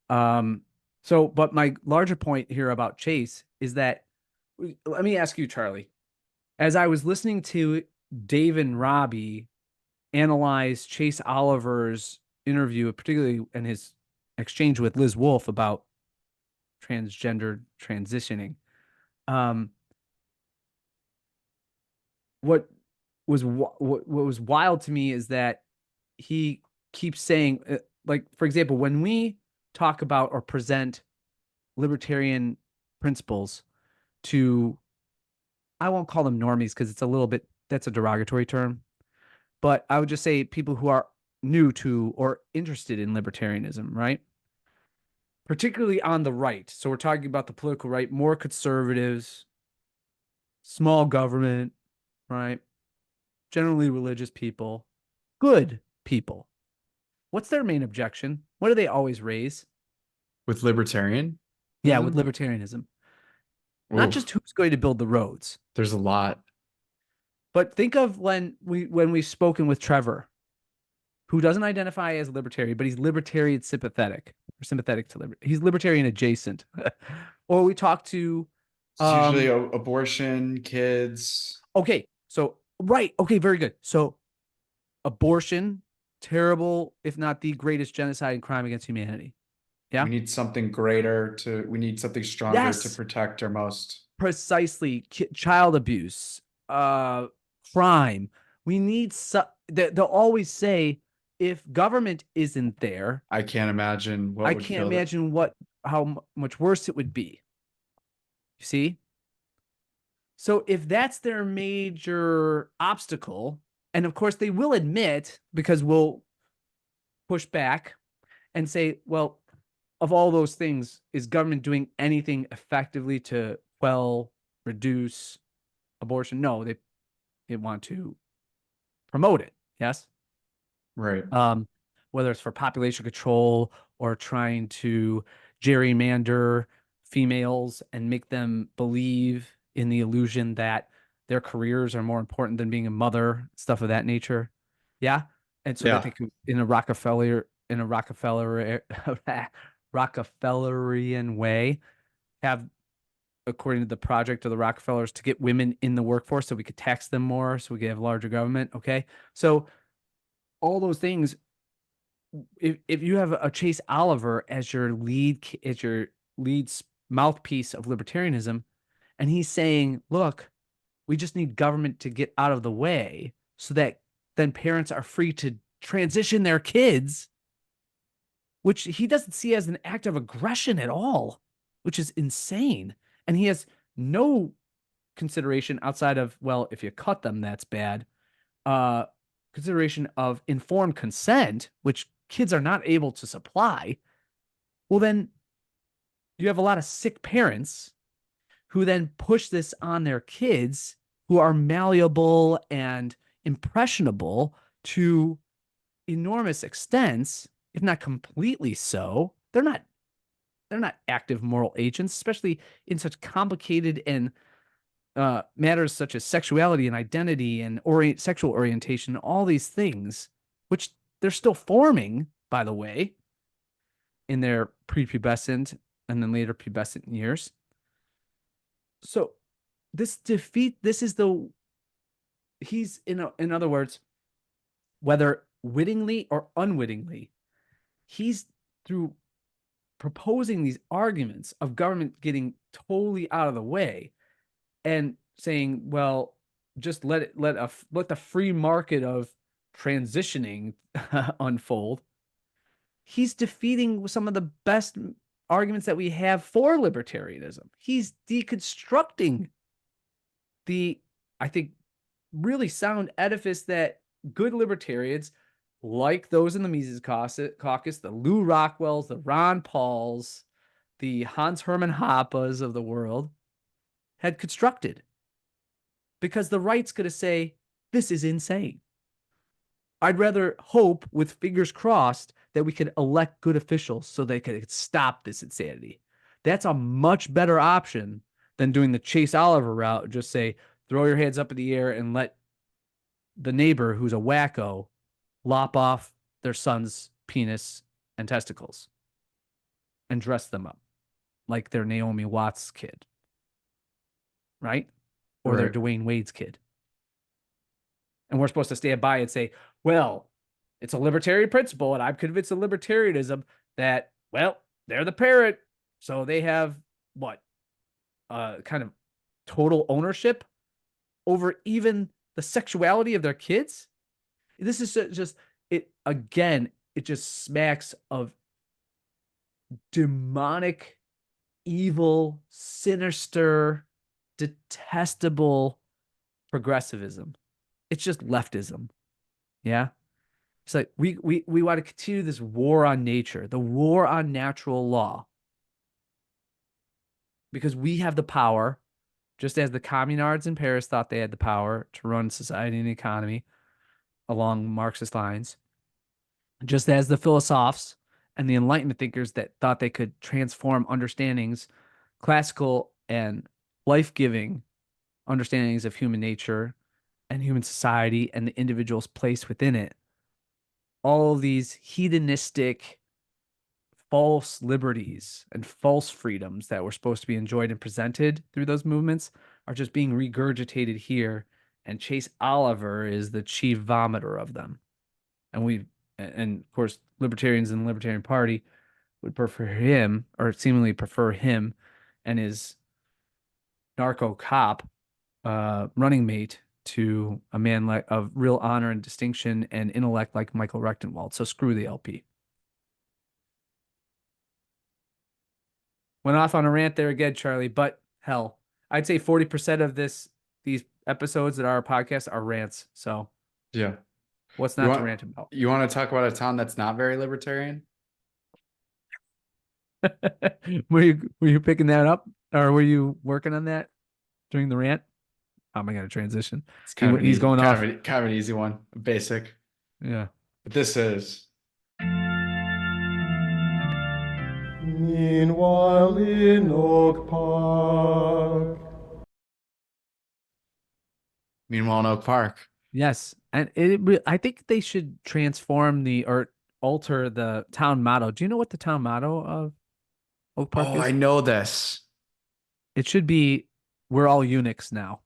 Um, but my larger point here about Chase is that let me ask you, Charlie, as I was listening to Dave and Robbie analyze Chase Oliver's interview, particularly in his exchange with Liz Wolfe about transgender transitioning, um, what what was wild to me is that he keeps saying, like, for example, when we talk about or present libertarian principles to, I won't call them normies because it's a little bit, that's a derogatory term, but I would just say people who are new to or interested in libertarianism, right? Particularly on the right. So we're talking about the political right, more conservatives, small government, right? Generally religious people, good people. What's their main objection? What do they always raise? With libertarianism? Yeah, with libertarianism. Not Oof, just who's going to build the roads, there's a lot. but think of when we've spoken with Trevor, who doesn't identify as libertarian, but he's libertarian sympathetic or sympathetic to liberty. He's libertarian adjacent. Or we talked to It's usually Um, abortion, kids. okay, so right, okay, very good. So abortion, terrible, if not the greatest genocide and crime against humanity. Yeah. We need something greater to, we need something stronger to Yes, protect our most. precisely. Child abuse, crime. We need they'll always say if government isn't there, I can't imagine what I would can't kill that. imagine how much worse it would be. You see? So if that's their major obstacle, and of course they will admit because we'll push back and say, well, of all those things, is government doing anything effectively to reduce abortion? No, they want to promote it. Yes. Right. Um, whether it's for population control or trying to gerrymander females and make them believe in the illusion that their careers are more important than being a mother, stuff of that nature. Yeah. And so that Yeah. they could in a Rockefellerian way have, according to the project of the Rockefellers, to get women in the workforce so we could tax them more, so we could have larger government. Okay. So all those things, if you have a Chase Oliver as your lead mouthpiece of libertarianism, and he's saying, look, we just need government to get out of the way so that then parents are free to transition their kids, which he doesn't see as an act of aggression at all, which is insane. And he has no consideration outside of, well, if you cut them, that's bad. Uh, Consideration of informed consent, which kids are not able to supply. Well, then you have a lot of sick parents who then push this on their kids who are malleable and impressionable to enormous extents, if not completely so. They're not active moral agents, especially in such complicated and matters such as sexuality and identity and sexual orientation, all these things, which they're still forming, by the way, in their prepubescent and then later pubescent years. So this is he's in other words, whether wittingly or unwittingly, he's through proposing these arguments of government getting totally out of the way and saying, well, just let the free market of transitioning unfold. He's defeating some of the best arguments that we have for libertarianism. He's deconstructing the, I think, really sound edifice that good libertarians, like those in the Mises Caucus, the Lou Rockwells, the Ron Pauls, the Hans Hermann Hoppas of the world, had constructed. Because the right's going to say, this is insane. I'd rather hope, with fingers crossed, that we could elect good officials so they could stop this insanity. That's a much better option than doing the Chase Oliver route. Just say, throw your hands up in the air and let the neighbor who's a wacko lop off their son's penis and testicles and dress them up like they're Naomi Watts' kid, right? Or they're Right. Dwayne Wade's kid. And we're supposed to stand by and say, well, it's a libertarian principle, and I'm convinced of libertarianism that, well, they're the parent, so they have what? Kind of total ownership over even the sexuality of their kids. This is just it again, it just smacks of demonic, evil, sinister, detestable progressivism. It's just leftism. Yeah. It's like we want to continue this war on nature, the war on natural law, because we have the power, just as the communards in Paris thought they had the power to run society and economy along Marxist lines, just as the philosophers and the Enlightenment thinkers that thought they could transform understandings, classical and life-giving understandings of human nature and human society and the individual's place within it. All of these hedonistic, false liberties and false freedoms that were supposed to be enjoyed and presented through those movements are just being regurgitated here. And Chase Oliver is the chief vomiter of them. And of course, libertarians in the Libertarian Party would prefer him, or seemingly prefer him, and his narco cop running mate to a man like of real honor and distinction and intellect like Michael Rechtenwald. So screw the LP. Went off on a rant there again, Charlie, but hell, I'd say 40% of these episodes that are our podcast are rants. So Yeah. what's You not to want rant about? you want to talk about a town that's not very libertarian? Were you picking that up, or were you working on that during the rant? How am I going to transition? It's kind of an He's easy, going off. kind of an easy one, basic. Yeah. But this is Meanwhile in Oak Park. Meanwhile in Oak Park. Yes, and I think they should transform or alter the town motto. Do you know what the town motto of Oak Park Oh, I is? know this. It should be "We're all eunuchs now."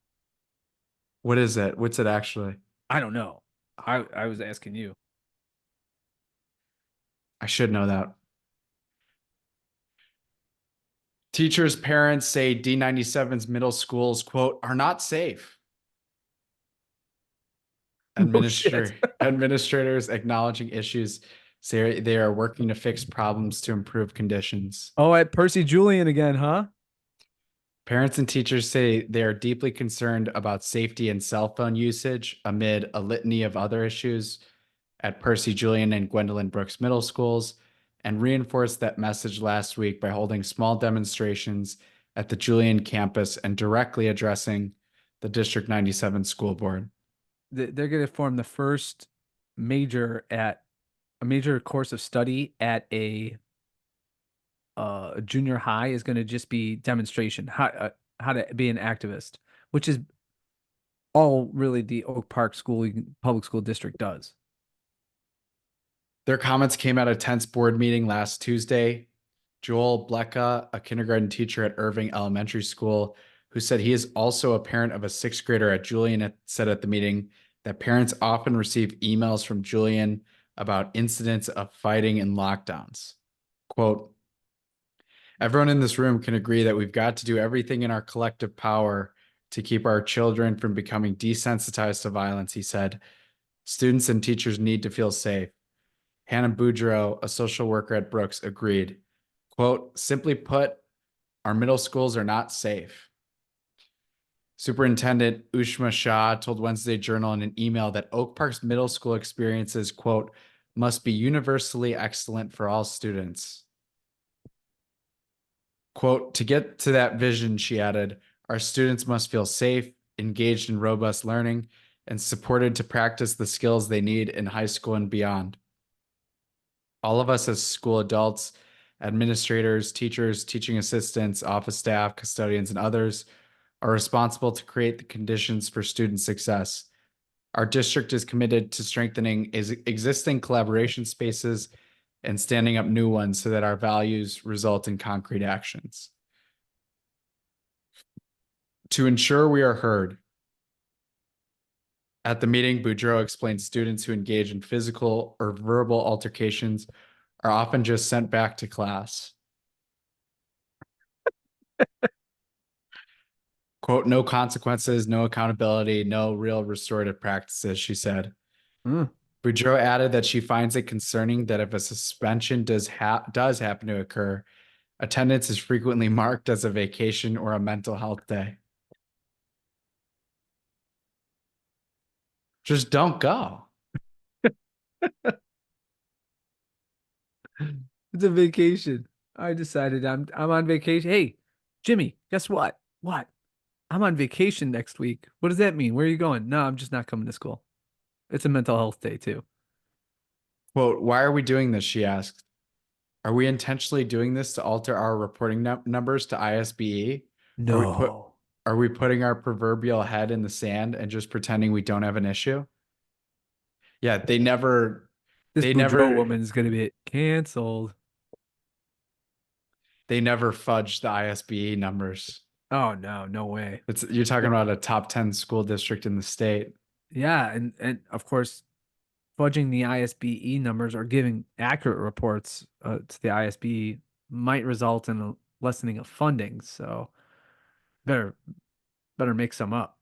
What is it? What's it actually? I don't know. I was asking you. I should know that. Teachers' parents say D97's middle schools, quote, are not safe. No shit. Administrators acknowledging issues say they are working to fix problems to improve conditions. Oh, at Percy Julian again, huh? Parents and teachers say they are deeply concerned about safety and cell phone usage amid a litany of other issues at Percy Julian and Gwendolyn Brooks middle schools, and reinforced that message last week by holding small demonstrations at the Julian campus and directly addressing the District 97 school board. They're going to form the first major course of study at a junior high is going to just be demonstration how to be an activist, which is all really the Oak Park public school district does. Their comments came at a tense board meeting last Tuesday. Joel Blecka, a kindergarten teacher at Irving Elementary School, who said he is also a parent of a sixth grader at Julian, said at the meeting that parents often receive emails from Julian about incidents of fighting and lockdowns. Quote, everyone in this room can agree that we've got to do everything in our collective power to keep our children from becoming desensitized to violence, he said. Students and teachers need to feel safe. Hannah Boudreau, a social worker at Brooks, agreed. Quote, simply put, our middle schools are not safe. Superintendent Ushma Shah told Wednesday Journal in an email that Oak Park's middle school experiences, quote, must be universally excellent for all students. Quote, to get to that vision, she added, our students must feel safe, engaged in robust learning, and supported to practice the skills they need in high school and beyond. All of us as school adults, administrators, teachers, teaching assistants, office staff, custodians, and others are responsible to create the conditions for student success. Our district is committed to strengthening existing collaboration spaces and standing up new ones so that our values result in concrete actions. To ensure we are heard, at the meeting, Boudreau explained students who engage in physical or verbal altercations are often just sent back to class. Quote, no consequences, no accountability, no real restorative practices, she said. Boudreau added that she finds it concerning that if a suspension does happen to occur, attendance is frequently marked as a vacation or a mental health day. Just don't go. It's a vacation. I decided I'm on vacation. Hey, Jimmy, guess what? What? I'm on vacation next week. What does that mean? Where are you going? No, I'm just not coming to school. It's a mental health day too. Quote, why are we doing this? She asked. Are we intentionally doing this to alter our reporting numbers to ISBE? No. Are we putting our proverbial head in the sand and just pretending we don't have an issue? Yeah, This they Boudreaux never woman is going to be canceled. They never fudge the ISBE numbers. Oh no, no way. You're talking about a top 10 school district in the state. Yeah, and of course, fudging the ISBE numbers or giving accurate reports to the ISBE might result in a lessening of funding. So better make some up.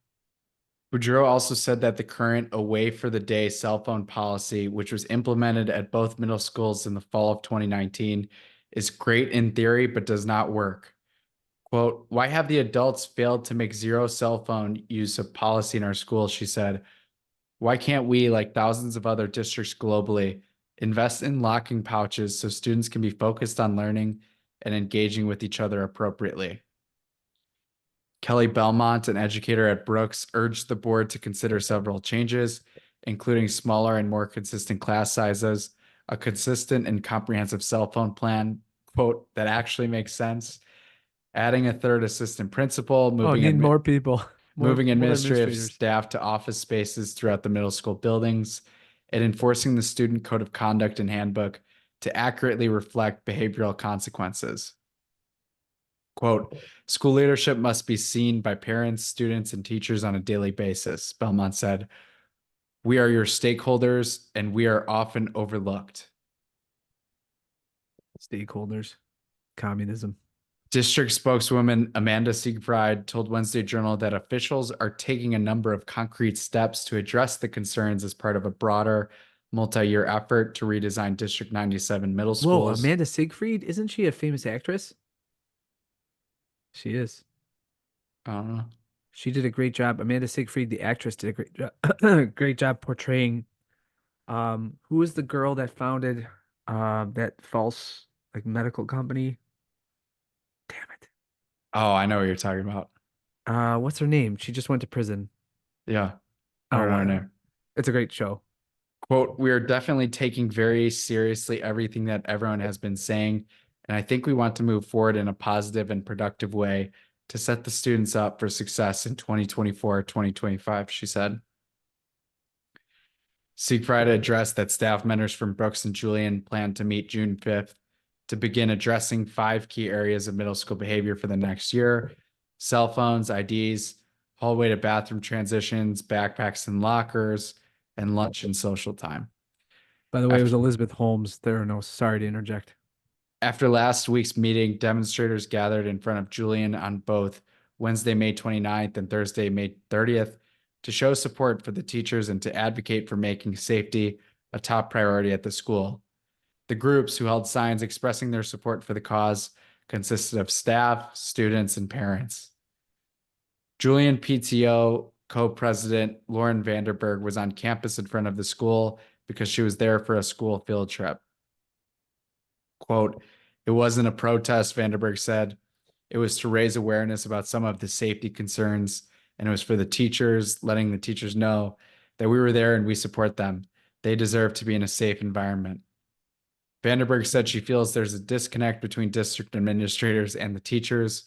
Boudreaux also said that the current away for the day cell phone policy, which was implemented at both middle schools in the fall of 2019, is great in theory, but does not work. Quote, why have the adults failed to make zero cell phone use a policy in our schools? She said, why can't we, like thousands of other districts globally, invest in locking pouches so students can be focused on learning and engaging with each other appropriately? Kelly Belmont, an educator at Brooks, urged the board to consider several changes, including smaller and more consistent class sizes, a consistent and comprehensive cell phone plan, quote, that actually makes sense, adding a third assistant principal, Need more people, moving more administrative administrators. staff to office spaces throughout the middle school buildings, and enforcing the student code of conduct and handbook to accurately reflect behavioral consequences. Quote, school leadership must be seen by parents, students, and teachers on a daily basis, Belmont said. We are your stakeholders, and we are often overlooked. Stakeholders, communism. District spokeswoman Amanda Siegfried told Wednesday Journal that officials are taking a number of concrete steps to address the concerns as part of a broader multi-year effort to redesign District 97 middle schools. Whoa, Amanda Siegfried, isn't she a famous actress? She is. I don't know. She did a great job. Amanda Siegfried, the actress, did a great job, great job portraying. Who was the girl that founded that false like medical company? Damn it. Oh, I know what you're talking about. What's her name? She just went to prison. Yeah. I don't know her name. It's a great show. Quote, we are definitely taking very seriously everything that everyone has been saying, and I think we want to move forward in a positive and productive way to set the students up for success in 2024, 2025, she said. Siegfried addressed that staff members from Brooks and Julian plan to meet June 5th to begin addressing 5 key areas of middle school behavior for the next year: cell phones, IDs, hallway to bathroom transitions, backpacks and lockers, and lunch and social time. By the way, it was Elizabeth Holmes. There are no, sorry to interject. After last week's meeting, demonstrators gathered in front of Julian on both Wednesday, May 29th and Thursday, May 30th to show support for the teachers and to advocate for making safety a top priority at the school. The groups who held signs expressing their support for the cause consisted of staff, students, and parents. Julian PTO co-president Lauren Vanderberg was on campus in front of the school because she was there for a school field trip. Quote, it wasn't a protest, Vanderberg said. It was to raise awareness about some of the safety concerns, and it was for the teachers, letting the teachers know that we were there and we support them. They deserve to be in a safe environment. Vanderberg said she feels there's a disconnect between district administrators and the teachers.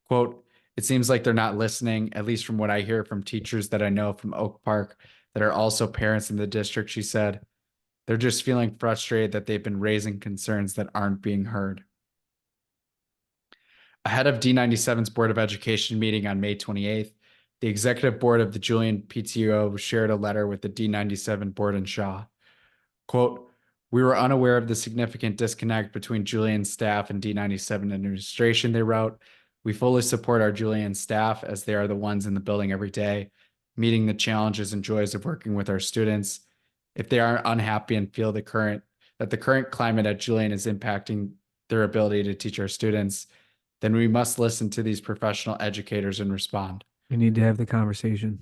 Quote, it seems like they're not listening, at least from what I hear from teachers that I know from Oak Park that are also parents in the district, she said. They're just feeling frustrated that they've been raising concerns that aren't being heard. Ahead of D97's Board of Education meeting on May 28th, the executive board of the Julian PTO shared a letter with the D97 board and Shaw. Quote, we were unaware of the significant disconnect between Julian's staff and D97 administration, they wrote. We fully support our Julian staff as they are the ones in the building every day, meeting the challenges and joys of working with our students. If they are unhappy and feel that the current climate at Julian is impacting their ability to teach our students, then we must listen to these professional educators and respond. We need to have the conversation.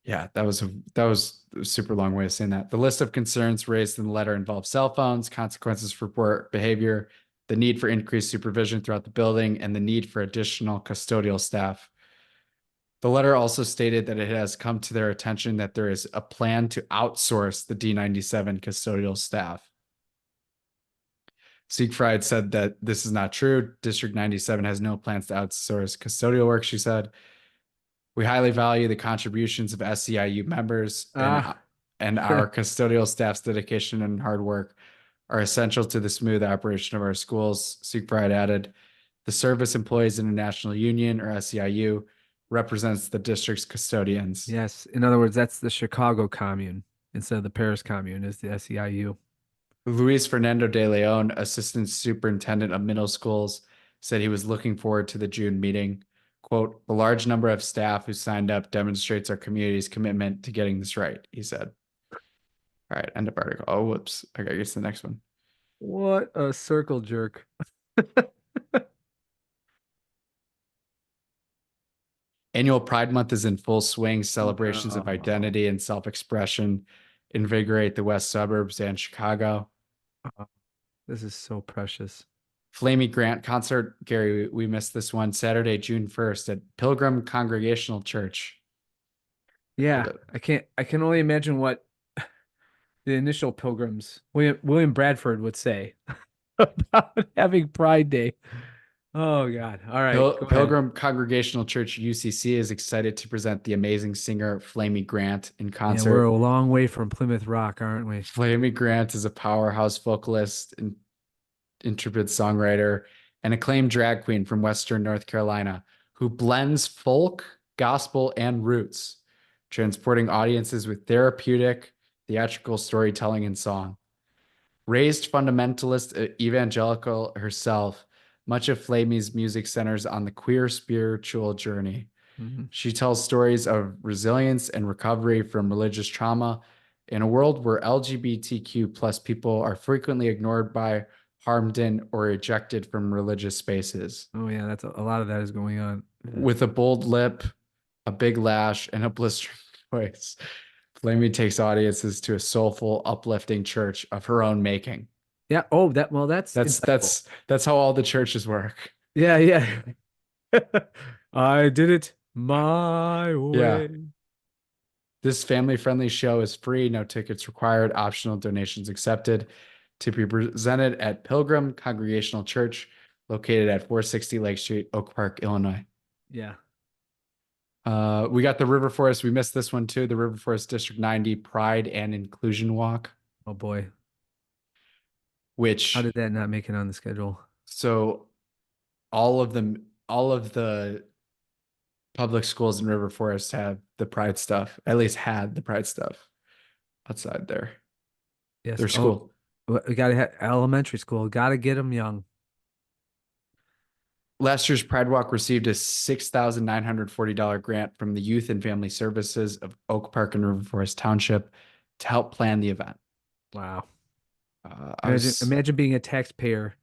Yeah, that was a super long way of saying that. The list of concerns raised in the letter involved cell phones, consequences for poor behavior, the need for increased supervision throughout the building, and the need for additional custodial staff. The letter also stated that it has come to their attention that there is a plan to outsource the D97 custodial staff. Siegfried said that this is not true. District 97 has no plans to outsource custodial work, she said. We highly value the contributions of SEIU members and our custodial staff's dedication and hard work are essential to the smooth operation of our schools. Siegfried added, the Service Employees International Union, or SEIU, represents the district's custodians. Yes. In other words, that's the Chicago Commune instead of the Paris Commune is the SEIU. Luis Fernando de Leon, Assistant Superintendent of Middle Schools, said he was looking forward to the June meeting. Quote, the large number of staff who signed up demonstrates our community's commitment to getting this right, he said. All right, end of article. Oh, whoops. I gotta get to the next one. What a circle jerk. Annual Pride Month is in full swing. Celebrations of identity and self-expression invigorate the west suburbs and Chicago. This is so precious. Flamey Grant concert, Gary, we missed this one, Saturday, June 1st at Pilgrim Congregational Church. Yeah, I can only imagine what the initial pilgrims, William Bradford would say about having Pride Day. Oh God. All right. Go ahead. Pilgrim Congregational Church UCC is excited to present the amazing singer Flamey Grant in Yeah, concert. we're a long way from Plymouth Rock, aren't we? Flamey Grant is a powerhouse vocalist and intrepid songwriter and acclaimed drag queen from Western North Carolina who blends folk, gospel, and roots, transporting audiences with therapeutic, theatrical storytelling and song. Raised fundamentalist evangelical herself, much of Flamey's music centers on the queer spiritual journey. Mhm. She tells stories of resilience and recovery from religious trauma in a world where LGBTQ plus people are frequently ignored by, harmed in, or ejected from religious spaces. Oh yeah, that's a lot of that is going on. With a bold lip, a big lash, and a blistering voice, Flamey takes audiences to a soulful, uplifting church of her own making. Yeah. Oh, that's That's how all the churches work. yeah, yeah. I did it my way. Yeah. This family-friendly show is free, no tickets required, optional donations accepted, to be presented at Pilgrim Congregational Church, located at 460 Lake Street, Oak Park, Illinois. Yeah. We got the River Forest. We missed this one too. The River Forest District 90 Pride and Inclusion Walk, Oh boy. which How did that not make it on the schedule? so all of the public schools in River Forest have the Pride stuff, at least had the Pride stuff outside Yes. their school. We got to have elementary school. Got to get them young. Last year's Pride Walk received a $6,940 grant from the Youth and Family Services of Oak Park and River Forest Township to help plan the event. Wow. I Imagine being a taxpayer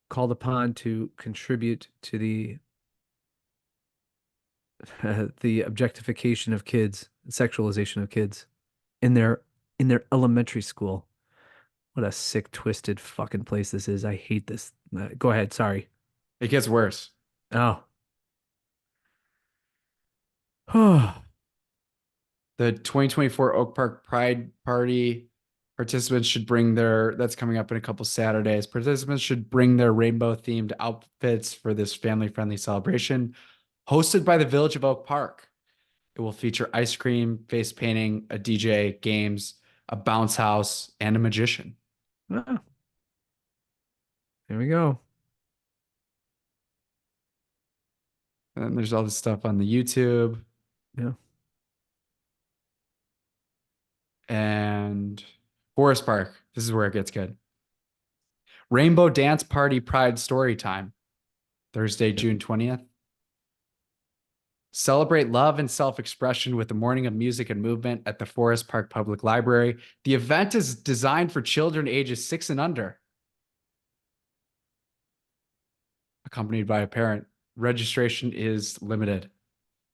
called upon to contribute to the the objectification of kids, sexualization of kids in their elementary school. What a sick, twisted fucking place this is. I hate this. Go ahead. Sorry. It gets worse. Oh. The 2024 Oak Park Pride Party participants should bring that's coming up in a couple Saturdays. Participants should bring their rainbow themed outfits for this family friendly celebration hosted by the Village of Oak Park. It will feature ice cream, face painting, a DJ, games, a bounce house, and a magician. Oh. There we go. And there's all this stuff on the YouTube. Yeah. And Forest Park. This is where it gets good. Rainbow Dance Party Pride Story Time. Thursday, June 20th. Celebrate love and self-expression with a morning of music and movement at the Forest Park Public Library. The event is designed for children ages 6 and under, accompanied by a parent. Registration is limited.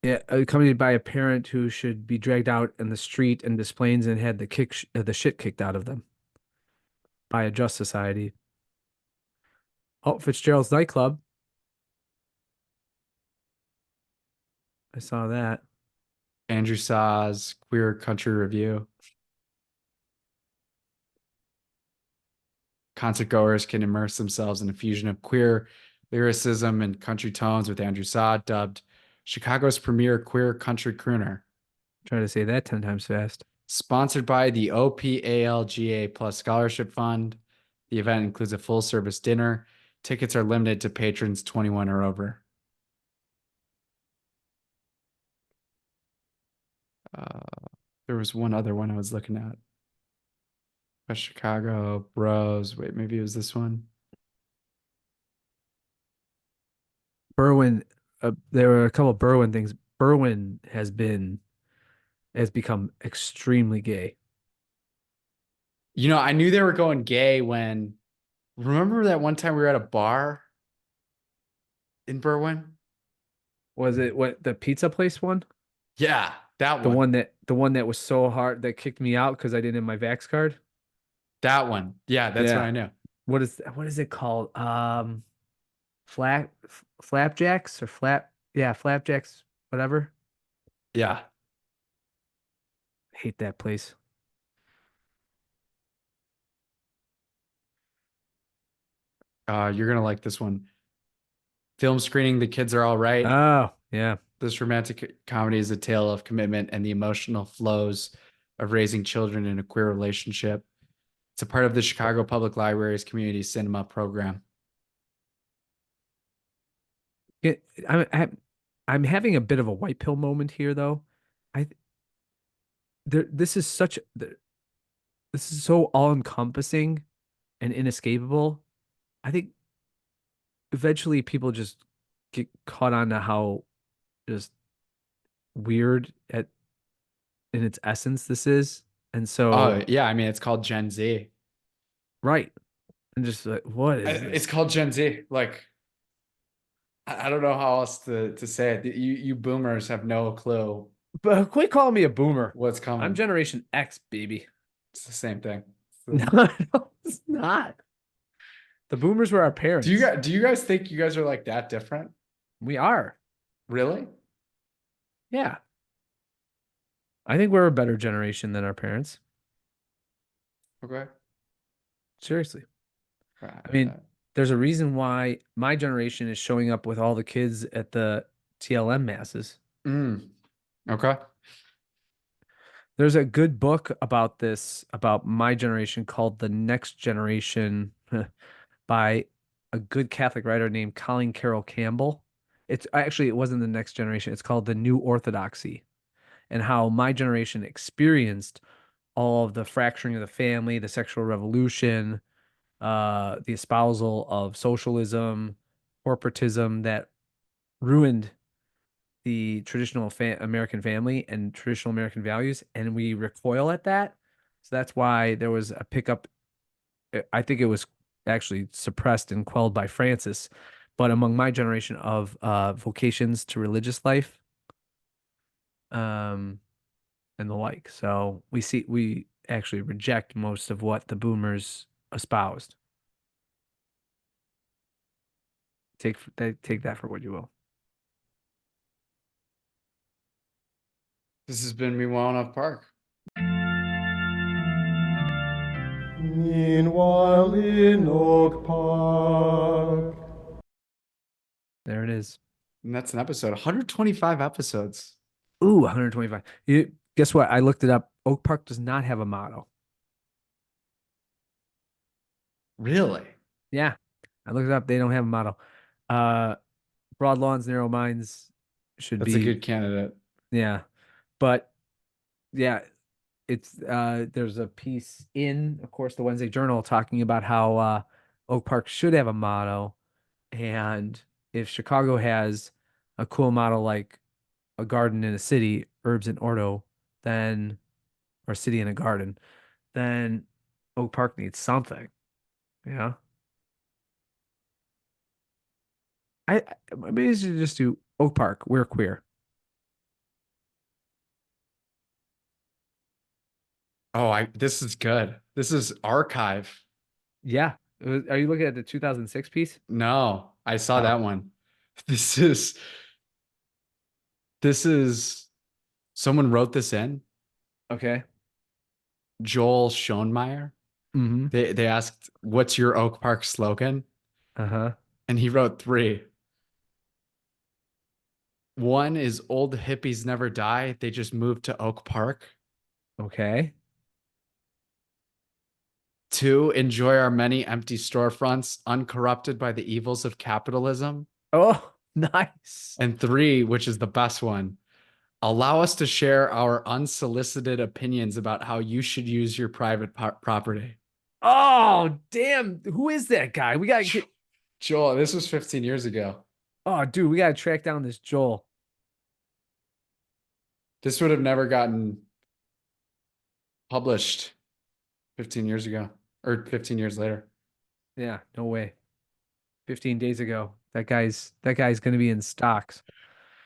Yeah, accompanied by a parent who should be dragged out in the street and displays and had the shit kicked out of them by a just society. Oh, Fitzgerald's nightclub. I saw that. Andrew Saw's Queer Country Review. Concert goers can immerse themselves in a fusion of queer lyricism and country tones with Andrew Saw, dubbed Chicago's premier queer country crooner. Try to say that 10 times fast. Sponsored by the OPALGA Plus Scholarship Fund. The event includes a full service dinner. Tickets are limited to patrons 21 or over. There was one other one I was looking at. West Chicago Bros. Wait, maybe it was this one. Berwyn, there were a couple of Berwyn things. Berwyn has become extremely gay. You know, I knew they were going gay when, remember that one time we were at a bar in Berwyn? Was it what the pizza place one? Yeah, that The one. one that was so hard that kicked me out because I didn't have my Vax card. That one. Yeah, that's what Yeah. I knew. What is it called? Flapjacks or flapjacks, whatever. Yeah. Hate that place. You're gonna like this one. Film screening, The Kids Are All Right. Oh, yeah. This romantic comedy is a tale of commitment and the emotional flows of raising children in a queer relationship. It's a part of the Chicago Public Library's community cinema program. It, I'm having a bit of a white pill moment here though. I there this is so all-encompassing and inescapable. I think eventually people just get caught on to how just weird in its essence this is. And so, Oh, yeah. I mean, it's called Gen Z. right. And just like, what is this? It's called Gen Z. Like, I don't know how else to say it. You boomers have no clue But quit calling me a boomer. what's coming. I'm Generation X, baby. It's the same thing. No, no, it's not. The boomers were our parents. Do you guys think you guys are like that different? We are. Really? Yeah. I think we're a better generation than our parents. Okay. Seriously. I mean, there's a reason why my generation is showing up with all the kids at the TLM masses. Okay. There's a good book about this, about my generation called The Next Generation by a good Catholic writer named Colleen Carroll Campbell. It wasn't The Next Generation. It's called The New Orthodoxy, and how my generation experienced all of the fracturing of the family, the sexual revolution, the espousal of socialism, corporatism that ruined the traditional American family and traditional American values, and we recoil at that. So that's why there was a pickup. I think it was actually suppressed and quelled by Francis, but among my generation of vocations to religious life, and the like. So we actually reject most of what the boomers espoused. Take that for what you will. This has been Meanwhile in Oak Park. Meanwhile in Oak Park. There it is. And that's an episode. 125 episodes. Ooh, 125. Guess what? I looked it up. Oak Park does not have a motto. Really? Yeah. I looked it up. They don't have a motto. Broad lawns, narrow minds should That's be a good candidate. yeah. But yeah, it's there's a piece in, of course, the Wednesday Journal talking about how Oak Park should have a motto. And if Chicago has a cool motto like a garden in a city, herbs in ordo, then or city in a garden, then Oak Park needs something. Yeah. Maybe we should just do Oak Park. We're queer. Oh, this is good. This is archive. Yeah. Are you looking at the 2006 piece? No, I saw Oh. that one. This is someone wrote this in. Okay. Joel Schoenmeyer. Mm-hmm. They asked, "What's your Oak Park slogan?" Uh-huh. And he wrote three. One is "Old hippies never die. They just moved to Oak Park." Okay. 2, enjoy our many empty storefronts uncorrupted by the evils of capitalism. Oh, nice. And 3, which is the best one, allow us to share our unsolicited opinions about how you should use your private property. Oh, damn. Who is that guy? We gotta get. Joel, this was 15 years ago. Oh, dude, we gotta track down this Joel. This would have never gotten published 15 years ago or 15 years later. Yeah, no way. 15 days ago. That guy's gonna be in stocks.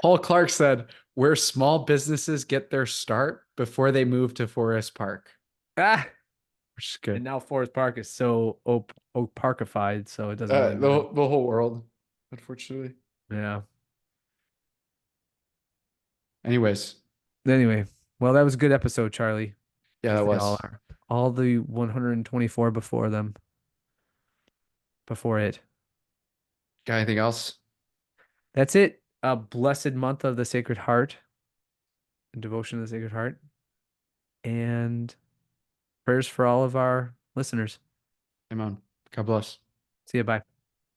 Paul Clark said, where small businesses get their start before they move to Forest Park, Ah, which is and good. now Forest Park is so Oak Parkified, so it doesn't really The, matter. the whole world, unfortunately. Yeah. Anyways, Anyway, well, that was a good episode, Charlie. yeah, As that they all was. are. All the 124 before them. Before it. Got anything else? That's it. A blessed month of the Sacred Heart. Devotion to the Sacred Heart. And prayers for all of our listeners. Amen. God bless. See you. Bye.